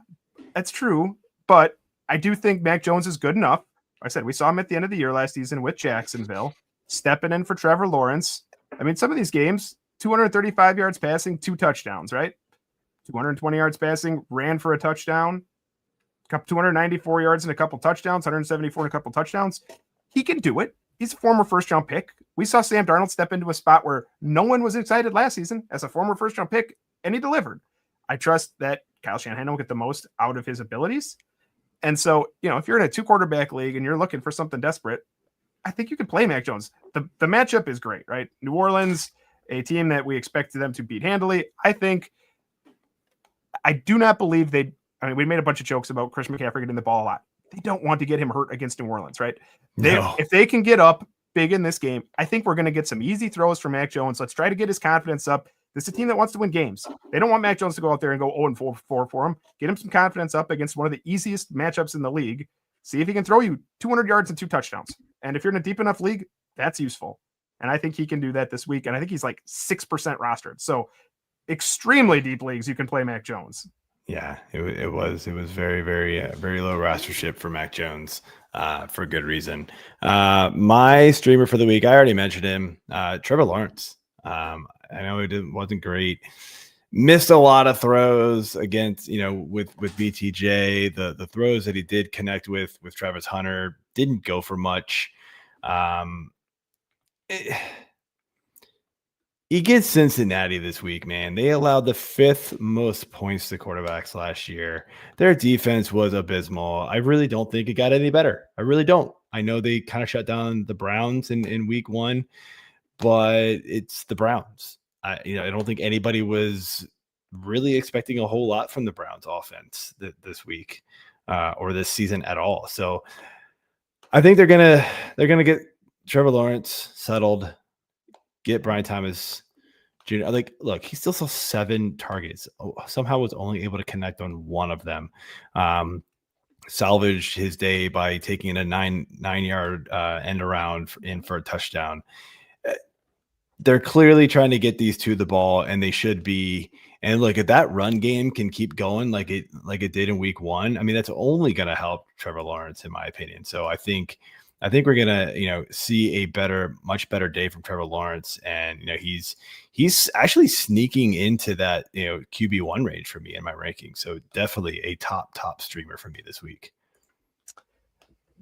that's true. But I do think Mac Jones is good enough. Like I said, we saw him at the end of the year last season with Jacksonville, stepping in for Trevor Lawrence. I mean, some of these games, 235 yards passing, 2 touchdowns, right? 220 yards passing, ran for a touchdown, 294 yards and a couple touchdowns, 174 and a couple touchdowns. He can do it. He's a former first-round pick. We saw Sam Darnold step into a spot where no one was excited last season as a former first-round pick, and he delivered. I trust that Kyle Shanahan will get the most out of his abilities. And so, if you're in a 2-quarterback league and you're looking for something desperate, I think you can play Mac Jones. The matchup is great, right? New Orleans, a team that we expected them to beat handily. I do not believe we made a bunch of jokes about Chris McCaffrey getting the ball a lot. They don't want to get him hurt against New Orleans, right? If they can get up big in this game, I think we're going to get some easy throws from Mac Jones. Let's try to get his confidence up. This is a team that wants to win games. They don't want Mac Jones to go out there and go 0-4 for him. Get him some confidence up against one of the easiest matchups in the league. See if he can throw you 200 yards and 2 touchdowns. And if you're in a deep enough league, that's useful. And I think he can do that this week. And I think he's like 6% rostered. So extremely deep leagues, you can play Mac Jones. Yeah, it was very, very, very low rostership for Mac Jones for good reason. My streamer for the week, I already mentioned him, Trevor Lawrence. I know it wasn't great. Missed a lot of throws against, with BTJ. The throws that he did connect with Travis Hunter didn't go for much. He gets Cincinnati this week, man. They allowed the 5th most points to quarterbacks last year. Their defense was abysmal. I really don't think it got any better. I really don't. I know they kind of shut down the Browns in week 1, but it's the Browns. I don't think anybody was really expecting a whole lot from the Browns offense this week or this season at all. So I think they're gonna get Trevor Lawrence settled. Get Brian Thomas Jr. Look, he still saw 7 targets. Somehow was only able to connect on 1 of them. Salvaged his day by taking a 9-yard end around in for a touchdown. They're clearly trying to get these two the ball, and they should be. And look, if that run game can keep going like it did in week 1, I mean, that's only going to help Trevor Lawrence, in my opinion. So I think we're gonna, see a much better day from Trevor Lawrence, and he's actually sneaking into that QB1 range for me in my ranking. So definitely a top streamer for me this week.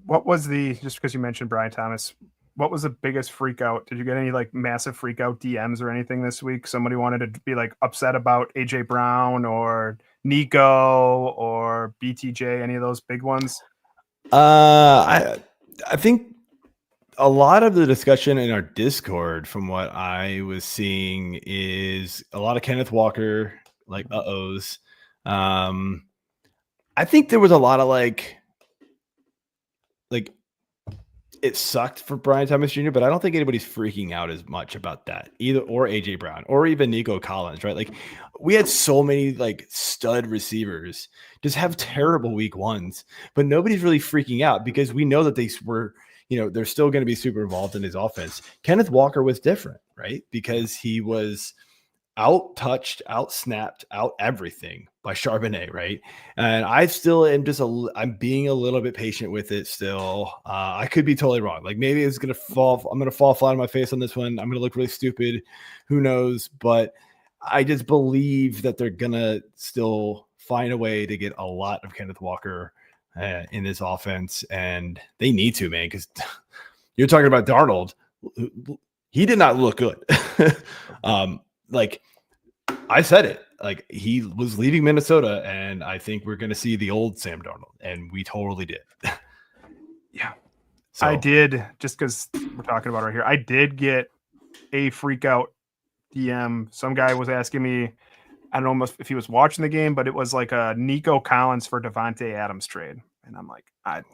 What was just because you mentioned Brian Thomas, what was the biggest freak out? Did you get any massive freak out DMs or anything this week? Somebody wanted to be upset about AJ Brown or Nico or BTJ, any of those big ones? I think a lot of the discussion in our Discord, from what I was seeing, is a lot of Kenneth Walker, uh-ohs. I think there was a lot of it sucked for Brian Thomas Jr., but I don't think anybody's freaking out as much about that either, or AJ Brown, or even Nico Collins, right? we had so many like stud receivers just have terrible week ones, but nobody's really freaking out because we know that they were, they're still going to be super involved in his offense. Kenneth Walker was different, right? Because he was out touched, out snapped, out everything by Charbonnet, right? And I still am I'm being a little bit patient with it still. I could be totally wrong. Like maybe it's gonna fall. I'm gonna fall flat on my face on this one. I'm gonna look really stupid. Who knows? But I just believe that they're gonna still find a way to get a lot of Kenneth Walker in this offense, and they need to, man. Because you're talking about Darnold. He did not look good. Like I said it, like he was leaving Minnesota, and I think we're going to see the old Sam Darnold, and we totally did. Yeah. So, I did, just because we're talking about it right here, I did get a freak out DM. Some guy was asking me, I don't know if he was watching the game, but it was like a Nico Collins for Devontae Adams trade. And I'm like, I'm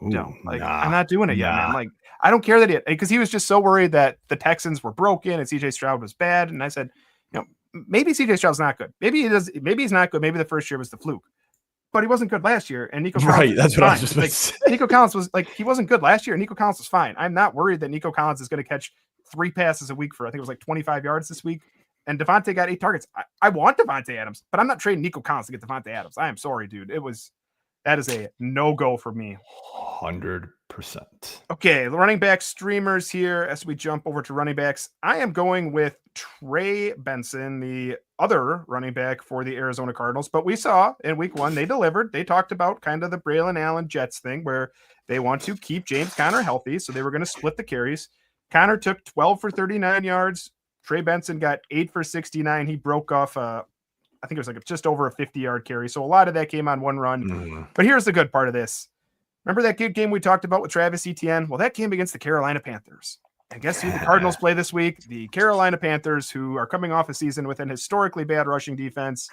not doing it yet, man. Like, I don't care that because he was just so worried that the Texans were broken and CJ Stroud was bad. And I said, maybe CJ Stroud's not good. Maybe he's not good. Maybe the first year was the fluke, but he wasn't good last year. And Nico Collins, right? That's what I was just like. Nico Collins was like, he wasn't good last year. Nico Collins was fine. I'm not worried that Nico Collins is going to catch 3 passes a week for, I think it was like 25 yards this week. And Devontae got 8 targets. I want Devontae Adams, but I'm not trading Nico Collins to get Devontae Adams. I am sorry, dude. That is a no-go for me. 100%. Okay, the running back streamers here as we jump over to running backs. I am going with Trey Benson, the other running back for the Arizona Cardinals. But we saw in week 1, they delivered. They talked about kind of the Braylon Allen Jets thing where they want to keep James Conner healthy. So they were going to split the carries. Conner took 12 for 39 yards. Trey Benson got 8 for 69. He broke off I think it was like just over a 50-yard carry. So a lot of that came on one run. But here's the good part of this. Remember that good game we talked about with Travis Etienne? Well, that game against the Carolina Panthers. And guess who the Cardinals play this week? The Carolina Panthers, who are coming off a season with an historically bad rushing defense.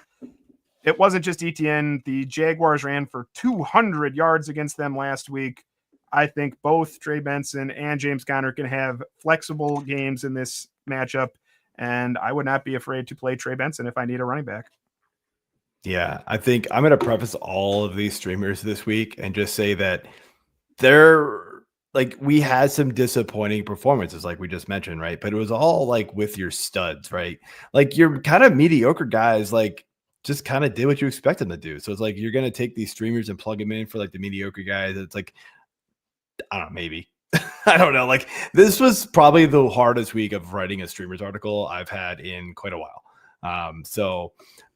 It wasn't just Etienne. The Jaguars ran for 200 yards against them last week. I think both Trey Benson and James Conner can have flexible games in this matchup. And I would not be afraid to play Trey Benson if I need a running back. Yeah, I think I'm going to preface all of these streamers this week and just say that they're like, we had some disappointing performances, like we just mentioned, right? But it was all like with your studs, right? Like your kind of mediocre guys, like just kind of did what you expect them to do. So it's like, you're going to take these streamers and plug them in for like the mediocre guys. It's like, I don't know, maybe. I don't know. Like this was probably the hardest week of writing a streamers article I've had in quite a while.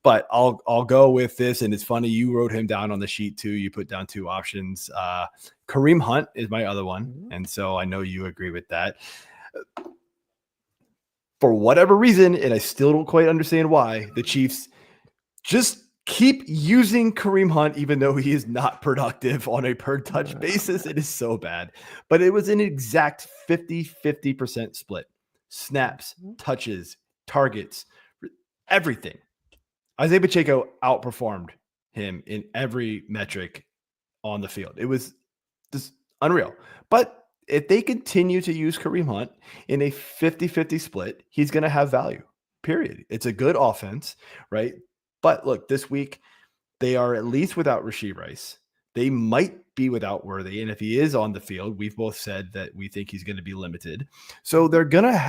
But I'll go with this. And it's funny, you wrote him down on the sheet too. You put down 2 options. Kareem Hunt is my other one. And so I know you agree with that. For whatever reason, and I still don't quite understand why, the Chiefs just keep using Kareem Hunt, even though he is not productive on a per touch basis. It is so bad, but it was an exact 50% split. Snaps, touches, targets, everything. Isaiah Pacheco outperformed him in every metric on the field. It was just unreal. But if they continue to use Kareem Hunt in a 50-50 split, he's going to have value, period. It's a good offense, right? But look, this week, they are at least without Rashee Rice. They might be without Worthy. And if he is on the field, we've both said that we think he's going to be limited. So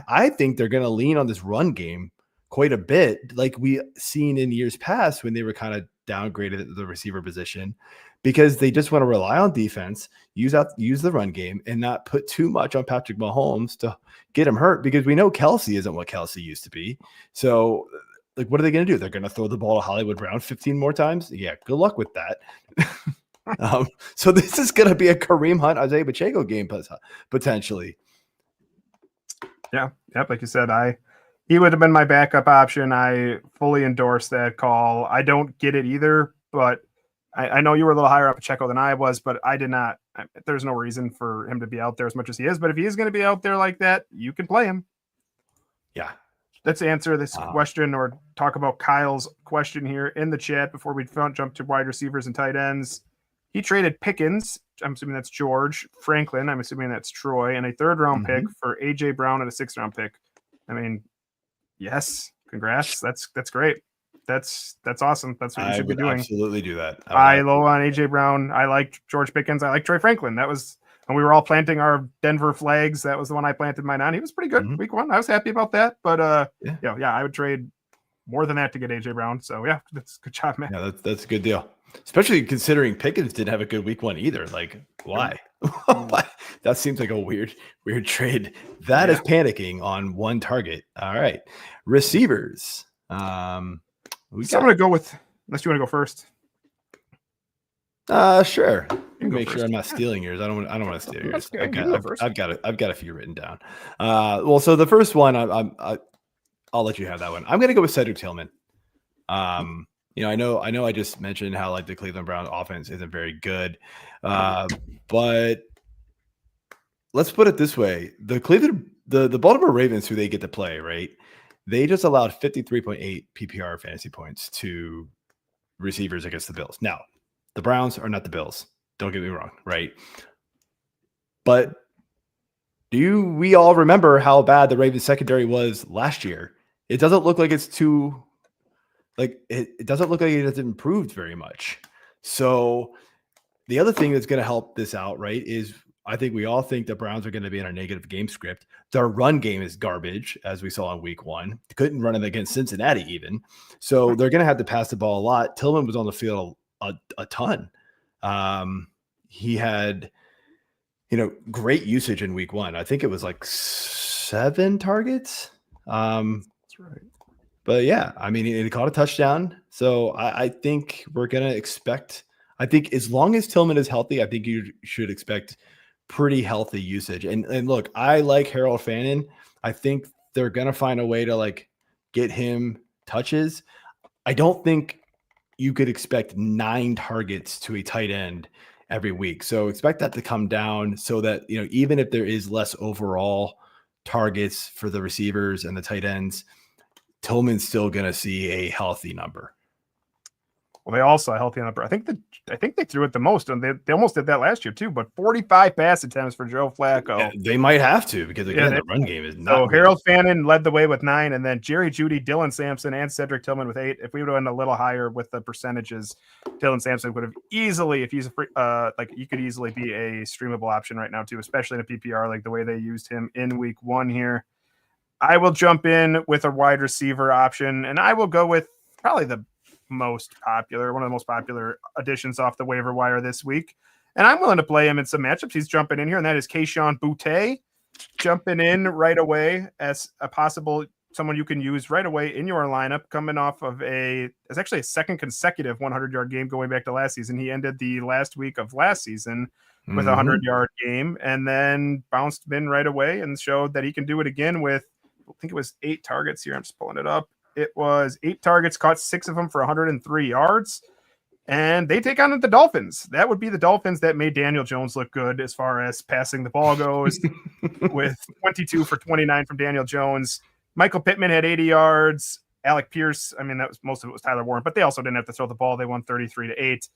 I think they're going to lean on this run game quite a bit, like we seen in years past when they were kind of downgraded at the receiver position, because they just want to rely on defense, use the run game, and not put too much on Patrick Mahomes to get him hurt, because we know Kelsey isn't what Kelsey used to be. So like, what are they going to do? They're going to throw the ball to Hollywood Brown 15 more times? Yeah, good luck with that. So this is going to be a Kareem Hunt, Isaiah Pacheco game potentially. Yeah, yep. Like you said, he would have been my backup option. I fully endorse that call. I don't get it either, but I know you were a little higher up Pacheco than I was, but I did not. There's no reason for him to be out there as much as he is. But if he is going to be out there like that, you can play him. Yeah. Let's answer this question or talk about Kyle's question here in the chat before we jump to wide receivers and tight ends. He traded Pickens, I'm assuming that's George, Franklin, I'm assuming that's Troy, and a 3rd-round pick for A.J. Brown and a 6th-round pick. I mean, yes, congrats. That's great. That's awesome. That's what you should be doing. Absolutely do that. I low on AJ Brown. I like George Pickens. I like Troy Franklin. That was when we were all planting our Denver flags. That was the one I planted mine on. He was pretty good week 1. I was happy about that. But I would trade more than that to get AJ Brown. So yeah, that's a good job, man. Yeah, that's a good deal. Especially considering Pickens didn't have a good week 1 either. Like, why? That seems like a weird trade. That is panicking on one target. All right. Receivers. So I'm gonna go with, unless you want to go first. Sure. Make sure I'm not stealing yours. I don't want to steal yours. I've got a few written down. Well, so the first one, I'll let you have that one. I'm gonna go with Cedric Tillman. I know I just mentioned how like the Cleveland Browns offense isn't very good. But let's put it this way. The Baltimore Ravens, who they get to play, right? They just allowed 53.8 PPR fantasy points to receivers against the Bills. Now, the Browns are not the Bills. Don't get me wrong, right? But we all remember how bad the Ravens secondary was last year? It doesn't look like it's it doesn't look like it has improved very much. So the other thing that's going to help this out, right, is I think we all think the Browns are going to be in a negative game script. Their run game is garbage, as we saw in week 1. Couldn't run it against Cincinnati even. So they're going to have to pass the ball a lot. Tillman was on the field a ton. He had, great usage in week 1. I think it was like 7 targets. That's right. But yeah, I mean, he caught a touchdown. So I think we're going to expect, I think as long as Tillman is healthy, I think you should expect pretty healthy usage. And look, I like Harold Fannin. I think they're going to find a way to like get him touches. I don't think you could expect 9 targets to a tight end every week. So expect that to come down so that, even if there is less overall targets for the receivers and the tight ends, Tillman's still going to see a healthy number. Well, they also a healthy number. I think they threw it the most, and they almost did that last year too. But 45 pass attempts for Joe Flacco. Yeah, they might have to because again, the run game is not. So Harold Fannin led the way with 9, and then Jerry Jeudy, Dylan Sampson, and Cedric Tillman with 8. If we would have been a little higher with the percentages, Dylan Sampson would have easily, if he's you could easily be a streamable option right now too, especially in a PPR like the way they used him in week 1 here. I will jump in with a wide receiver option, and I will go with probably one of the most popular additions off the waiver wire this week. And I'm willing to play him in some matchups. He's jumping in here, and that is Kayshon Boutte, jumping in right away as a possible someone you can use right away in your lineup, coming off of it's actually a second consecutive 100-yard game going back to last season. He ended the last week of last season with a 100-yard game, and then bounced in right away and showed that he can do it again with, I think it was 8 targets here. I'm just pulling it up. It was 8 targets, caught 6 of them for 103 yards. And they take on the Dolphins. That would be the Dolphins that made Daniel Jones look good as far as passing the ball goes, with 22 for 29 from Daniel Jones. Michael Pittman had 80 yards. Alec Pierce, I mean, that was most of it was Tyler Warren, but they also didn't have to throw the ball. They won 33-8.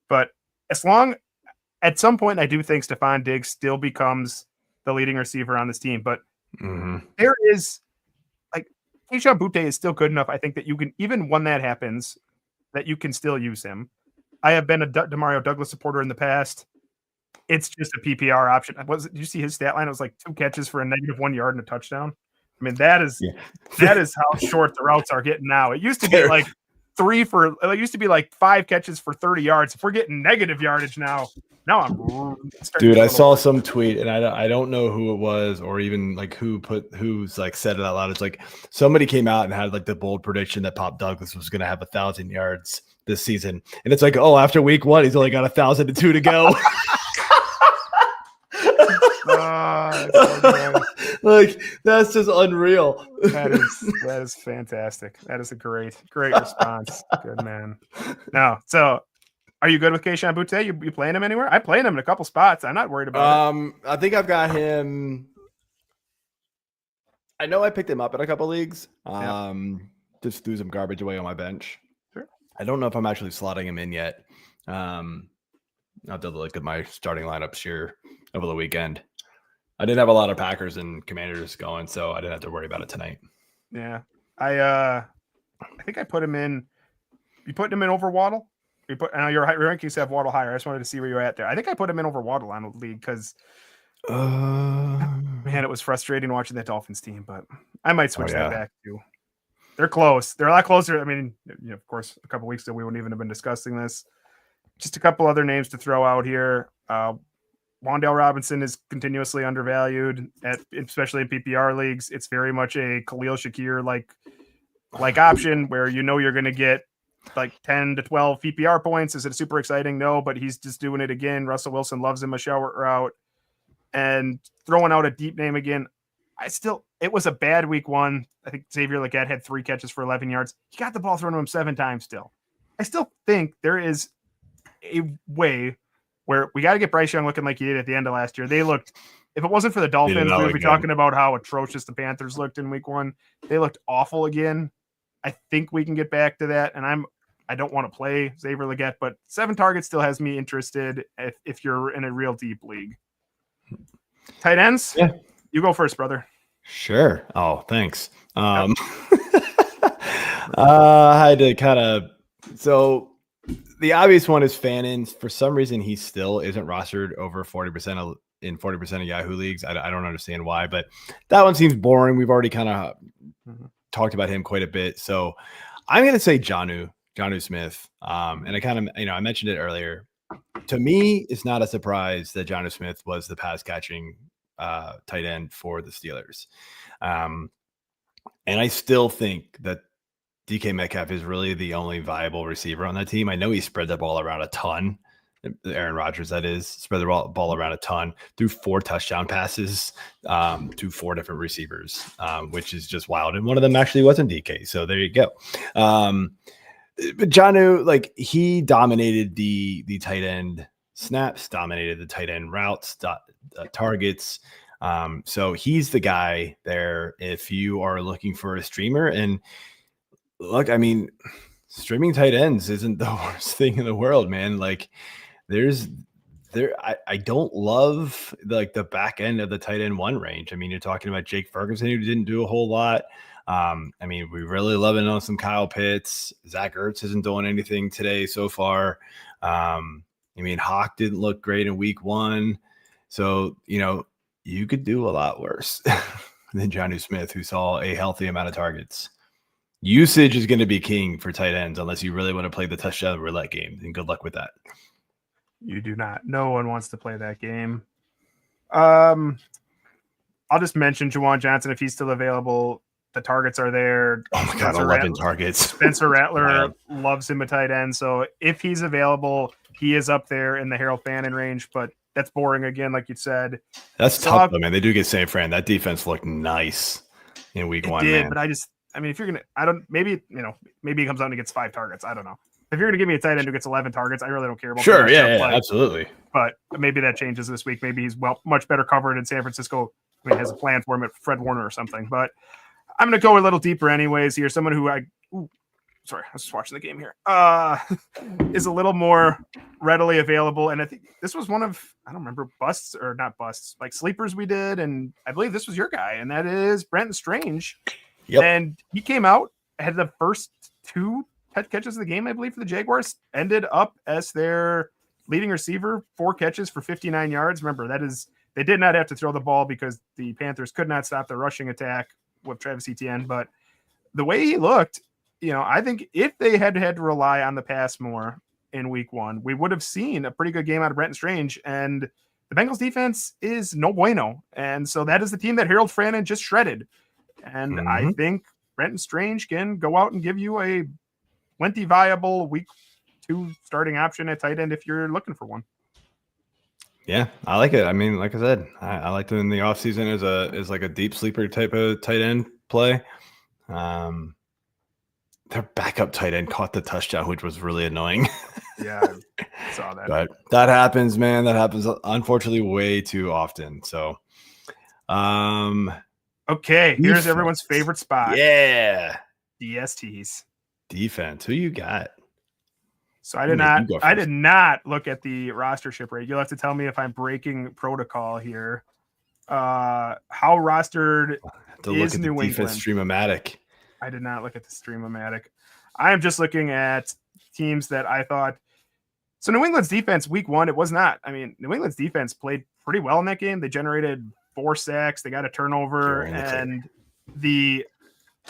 But at some point, I do think Stephon Diggs still becomes the leading receiver on this team. But there is, Kayshon Boutte is still good enough, I think, that you can, even when that happens, that you can still use him. I have been a Demario Douglas supporter in the past. It's just a PPR option. Did you see his stat line? It was like 2 catches for a -1 yard and a touchdown. I mean, that is how short the routes are getting now. It used to be like 5 catches for 30 yards. If we're getting negative yardage now I'm dude. I saw some tweet, and I don't know who it was, or even like who's like said it out loud. It's like somebody came out and had like the bold prediction that Pop Douglas was going to have 1,000 yards this season, and it's like, oh, after week 1, he's only got 1,002 to go. Like, that's just unreal. That is fantastic. That is a great response. Good man. Now, so are you good with Kayshon Boutte? You playing him anywhere? I played him in a couple spots. I'm not worried about it. I think I've got him. I know I picked him up in a couple leagues. Just threw some garbage away on my bench. Sure. I don't know if I'm actually slotting him in yet. I'll have to look at my starting lineups here over the weekend. I didn't have a lot of Packers and Commanders going, so I didn't have to worry about it tonight. Yeah. I think I put him in You putting him in over Waddle? I know your rankings have Waddle higher. I just wanted to see where you're at there. I think I put him in over Waddle on the league because, man, it was frustrating watching that Dolphins team. But I might switch that back too. They're close. They're a lot closer. I mean, of course, a couple weeks ago we wouldn't even have been discussing this. Just a couple other names to throw out here. Wan'Dale Robinson is continuously undervalued, especially in PPR leagues. It's very much a Khalil Shakir like option where you're going to get like 10 to 12 PPR points. Is it super exciting? No, but he's just doing it again. Russell Wilson loves him a shower route. And throwing out a deep name again, it was a bad week 1. I think Xavier Legette had 3 catches for 11 yards. He got the ball thrown to him 7 times still. I still think there is a way where we got to get Bryce Young looking like he did at the end of last year. They looked, if it wasn't for the Dolphins, we would be talking about how atrocious the Panthers looked in week 1. They looked awful again. I think we can get back to that. And I don't want to play Xavier Legette, but 7 targets still has me interested if you're in a real deep league. Tight ends? Yeah. You go first, brother. Sure. Oh, thanks. I had to kind of, so the obvious one is Fannin. For some reason, he still isn't rostered over 40% in 40% of Yahoo leagues. I don't understand why, but that one seems boring. We've already kind of talked about him quite a bit. So I'm going to say Jonnu Smith. And I kind of, I mentioned it earlier. To me, it's not a surprise that Jonnu Smith was the pass catching tight end for the Steelers. And I still think that DK Metcalf is really the only viable receiver on that team. I know he spread the ball around a ton. Aaron Rodgers, that is, spread the ball around a ton, threw 4 touchdown passes to 4 different receivers, which is just wild. And one of them actually wasn't DK. So there you go. But Jonnu, he dominated the tight end snaps, dominated the tight end routes, targets. So he's the guy there if you are looking for a streamer. And look, I mean, streaming tight ends isn't the worst thing in the world, man. I don't love the back end of the tight end 1 range. I mean, you're talking about Jake Ferguson, who didn't do a whole lot. I mean, we really love it on some Kyle Pitts. Zach Ertz isn't doing anything today so far. I mean, Hawk didn't look great in week 1. So, you could do a lot worse than Jonnu Smith, who saw a healthy amount of targets. Usage is going to be king for tight ends unless you really want to play the touchdown roulette game, and good luck with that. You do not. No one wants to play that game. I'll just mention Juwan Johnson if he's still available. The targets are there. Oh my God, 11 targets. Spencer Rattler loves him a tight end. So if he's available, he is up there in the Harold Fannin range, but that's boring again, like you said. That's tough, though, man. They do get San Fran. That defense looked nice in week 1, man. But if you're going to, maybe he comes out and gets 5 targets. I don't know. If you're going to give me a tight end who gets 11 targets, I really don't care about Sure, yeah, absolutely. But maybe that changes this week. Maybe he's much better covered in San Francisco. Has a plan for him at Fred Warner or something. But I'm going to go a little deeper anyways here. Someone who sorry, I was just watching the game here. Is a little more readily available. And I think this was one of, I don't remember, busts or not busts, sleepers we did. And I believe this was your guy, and that is Brenton Strange. Yep. And he came out, had the first 2 catches of the game, I believe, for the Jaguars, ended up as their leading receiver, 4 catches for 59 yards. Remember, they did not have to throw the ball because the Panthers could not stop the rushing attack with Travis Etienne. But the way he looked, I think if they had to rely on the pass more in week 1, we would have seen a pretty good game out of Brenton Strange. And the Bengals defense is no bueno. And so that is the team that Harold Fannin just shredded. And I think Brenton Strange can go out and give you a plenty viable week 2 starting option at tight end if you're looking for one. Yeah, I like it. I mean, like I said, I liked it in the offseason as like a deep sleeper type of tight end play. Their backup tight end caught the touchdown, which was really annoying. Yeah, I saw that. But that happens, man. That happens, unfortunately, way too often. So, okay, here's everyone's favorite spot. Yeah. DSTs. Defense. Who you got? So I did not look at the roster ship rate. You'll have to tell me if I'm breaking protocol here. How rostered is New England? Defense Stream-O-Matic. I did not look at the Stream-O-Matic. I am just looking at teams that I thought. So New England's defense, week one, it was not. I mean, New England's defense played pretty well in that game. They generated 4 sacks. They got a turnover. And the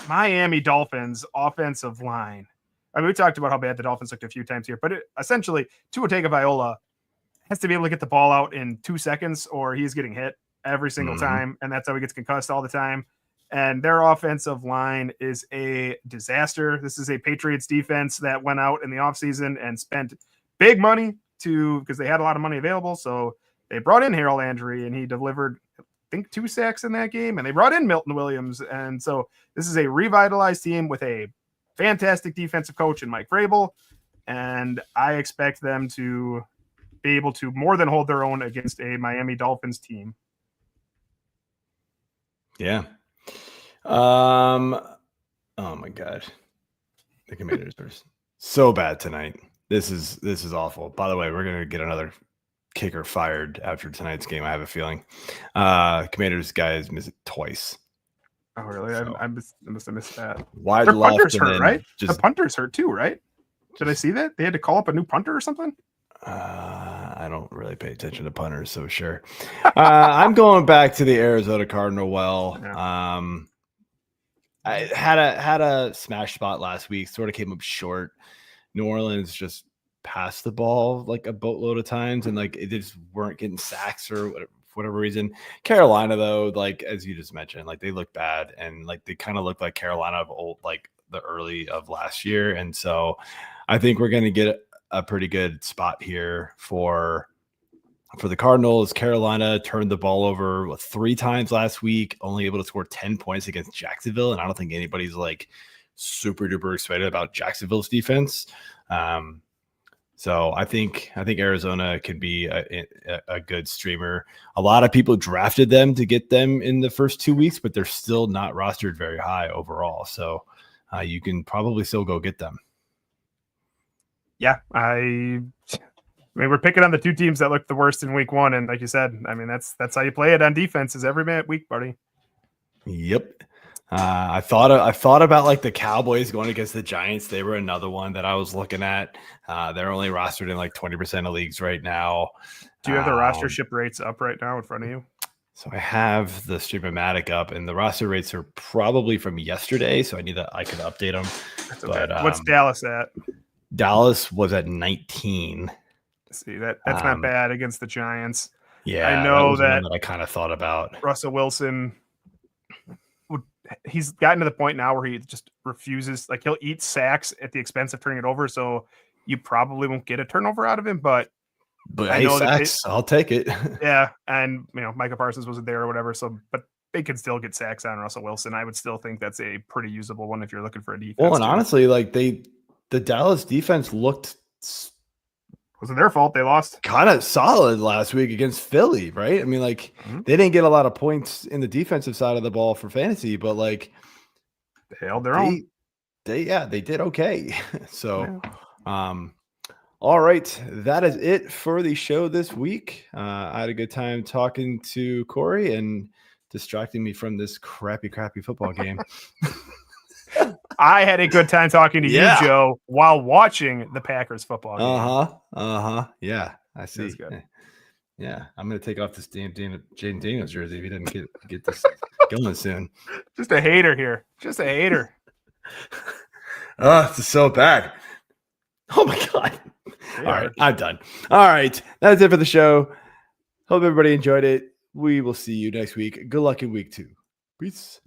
Miami Dolphins offensive line. I mean, we talked about how bad the Dolphins looked a few times here, but essentially, Tua Tagovailoa has to be able to get the ball out in 2 seconds or he's getting hit every single time. And that's how he gets concussed all the time. And their offensive line is a disaster. This is a Patriots defense that went out in the offseason and spent big money because they had a lot of money available. So they brought in Harold Landry and he delivered, I think, 2 sacks in that game. And they brought in Milton Williams. And so this is a revitalized team with a fantastic defensive coach in Mike Vrabel. And I expect them to be able to more than hold their own against a Miami Dolphins team. Yeah. Oh my God. The Commanders are so bad tonight. This is awful. By the way, we're going to get another kicker fired after tonight's game. I have a feeling. Commanders guys miss it twice. Oh, really? So, I must have missed that. Wide Their left. Punter's hurt, right? The punter's hurt too, right? Did I see that? They had to call up a new punter or something? I don't really pay attention to punters, so sure. I'm going back to the Arizona Cardinal. Yeah. I had a smash spot last week, sort of came up short. New Orleans just passed the ball like a boatload of times, and like it just weren't getting sacks or whatever reason. Carolina, though, like as you just mentioned, like they look bad, and like they kind of look like Carolina of old, like the early of last year. And so I think we're going to get a pretty good spot here for the Cardinals. Carolina turned the ball over 3 times last week, only able to score 10 points against Jacksonville. And I don't think anybody's like super duper excited about Jacksonville's defense. So I think Arizona could be a good streamer. A lot of people drafted them to get them in the first 2 weeks, but they're still not rostered very high overall. So you can probably still go get them. Yeah, I mean, we're picking on the 2 teams that looked the worst in week 1. And like you said, I mean, that's how you play it on defense, is every week, buddy. Yep. I thought about like the Cowboys going against the Giants. They were another one that I was looking at. They're only rostered in like 20% of leagues right now. Do you have the rostership rates up right now in front of you? So I have the Stream-O-Matic up, and the roster rates are probably from yesterday. So I could update them. That's okay. But what's Dallas at? Dallas was at 19. See, that's not bad against the Giants. Yeah, I know that I kind of thought about. Russell Wilson, he's gotten to the point now where he just refuses. Like, he'll eat sacks at the expense of turning it over. So you probably won't get a turnover out of him. But I know sacks, I'll take it. Yeah, and Micah Parsons wasn't there or whatever. So, but they could still get sacks on Russell Wilson. I would still think that's a pretty usable one if you're looking for a defense. Well, and honestly, like the Dallas defense looked. Wasn't their fault. They lost. Kind of solid last week against Philly, right? I mean, like they didn't get a lot of points in the defensive side of the ball for fantasy, but like they held their own. They did okay. So, all right, that is it for the show this week. I had a good time talking to Corey and distracting me from this crappy football game. I had a good time talking to you, Joe, while watching the Packers football game. Yeah, I see. That's good. Yeah, I'm going to take off this Jaden Daniels jersey if he didn't get this going soon. Just a hater here. Just a hater. Oh, this is so bad. Oh, my God. All right, I'm done. All right, that's it for the show. Hope everybody enjoyed it. We will see you next week. Good luck in week 2. Peace.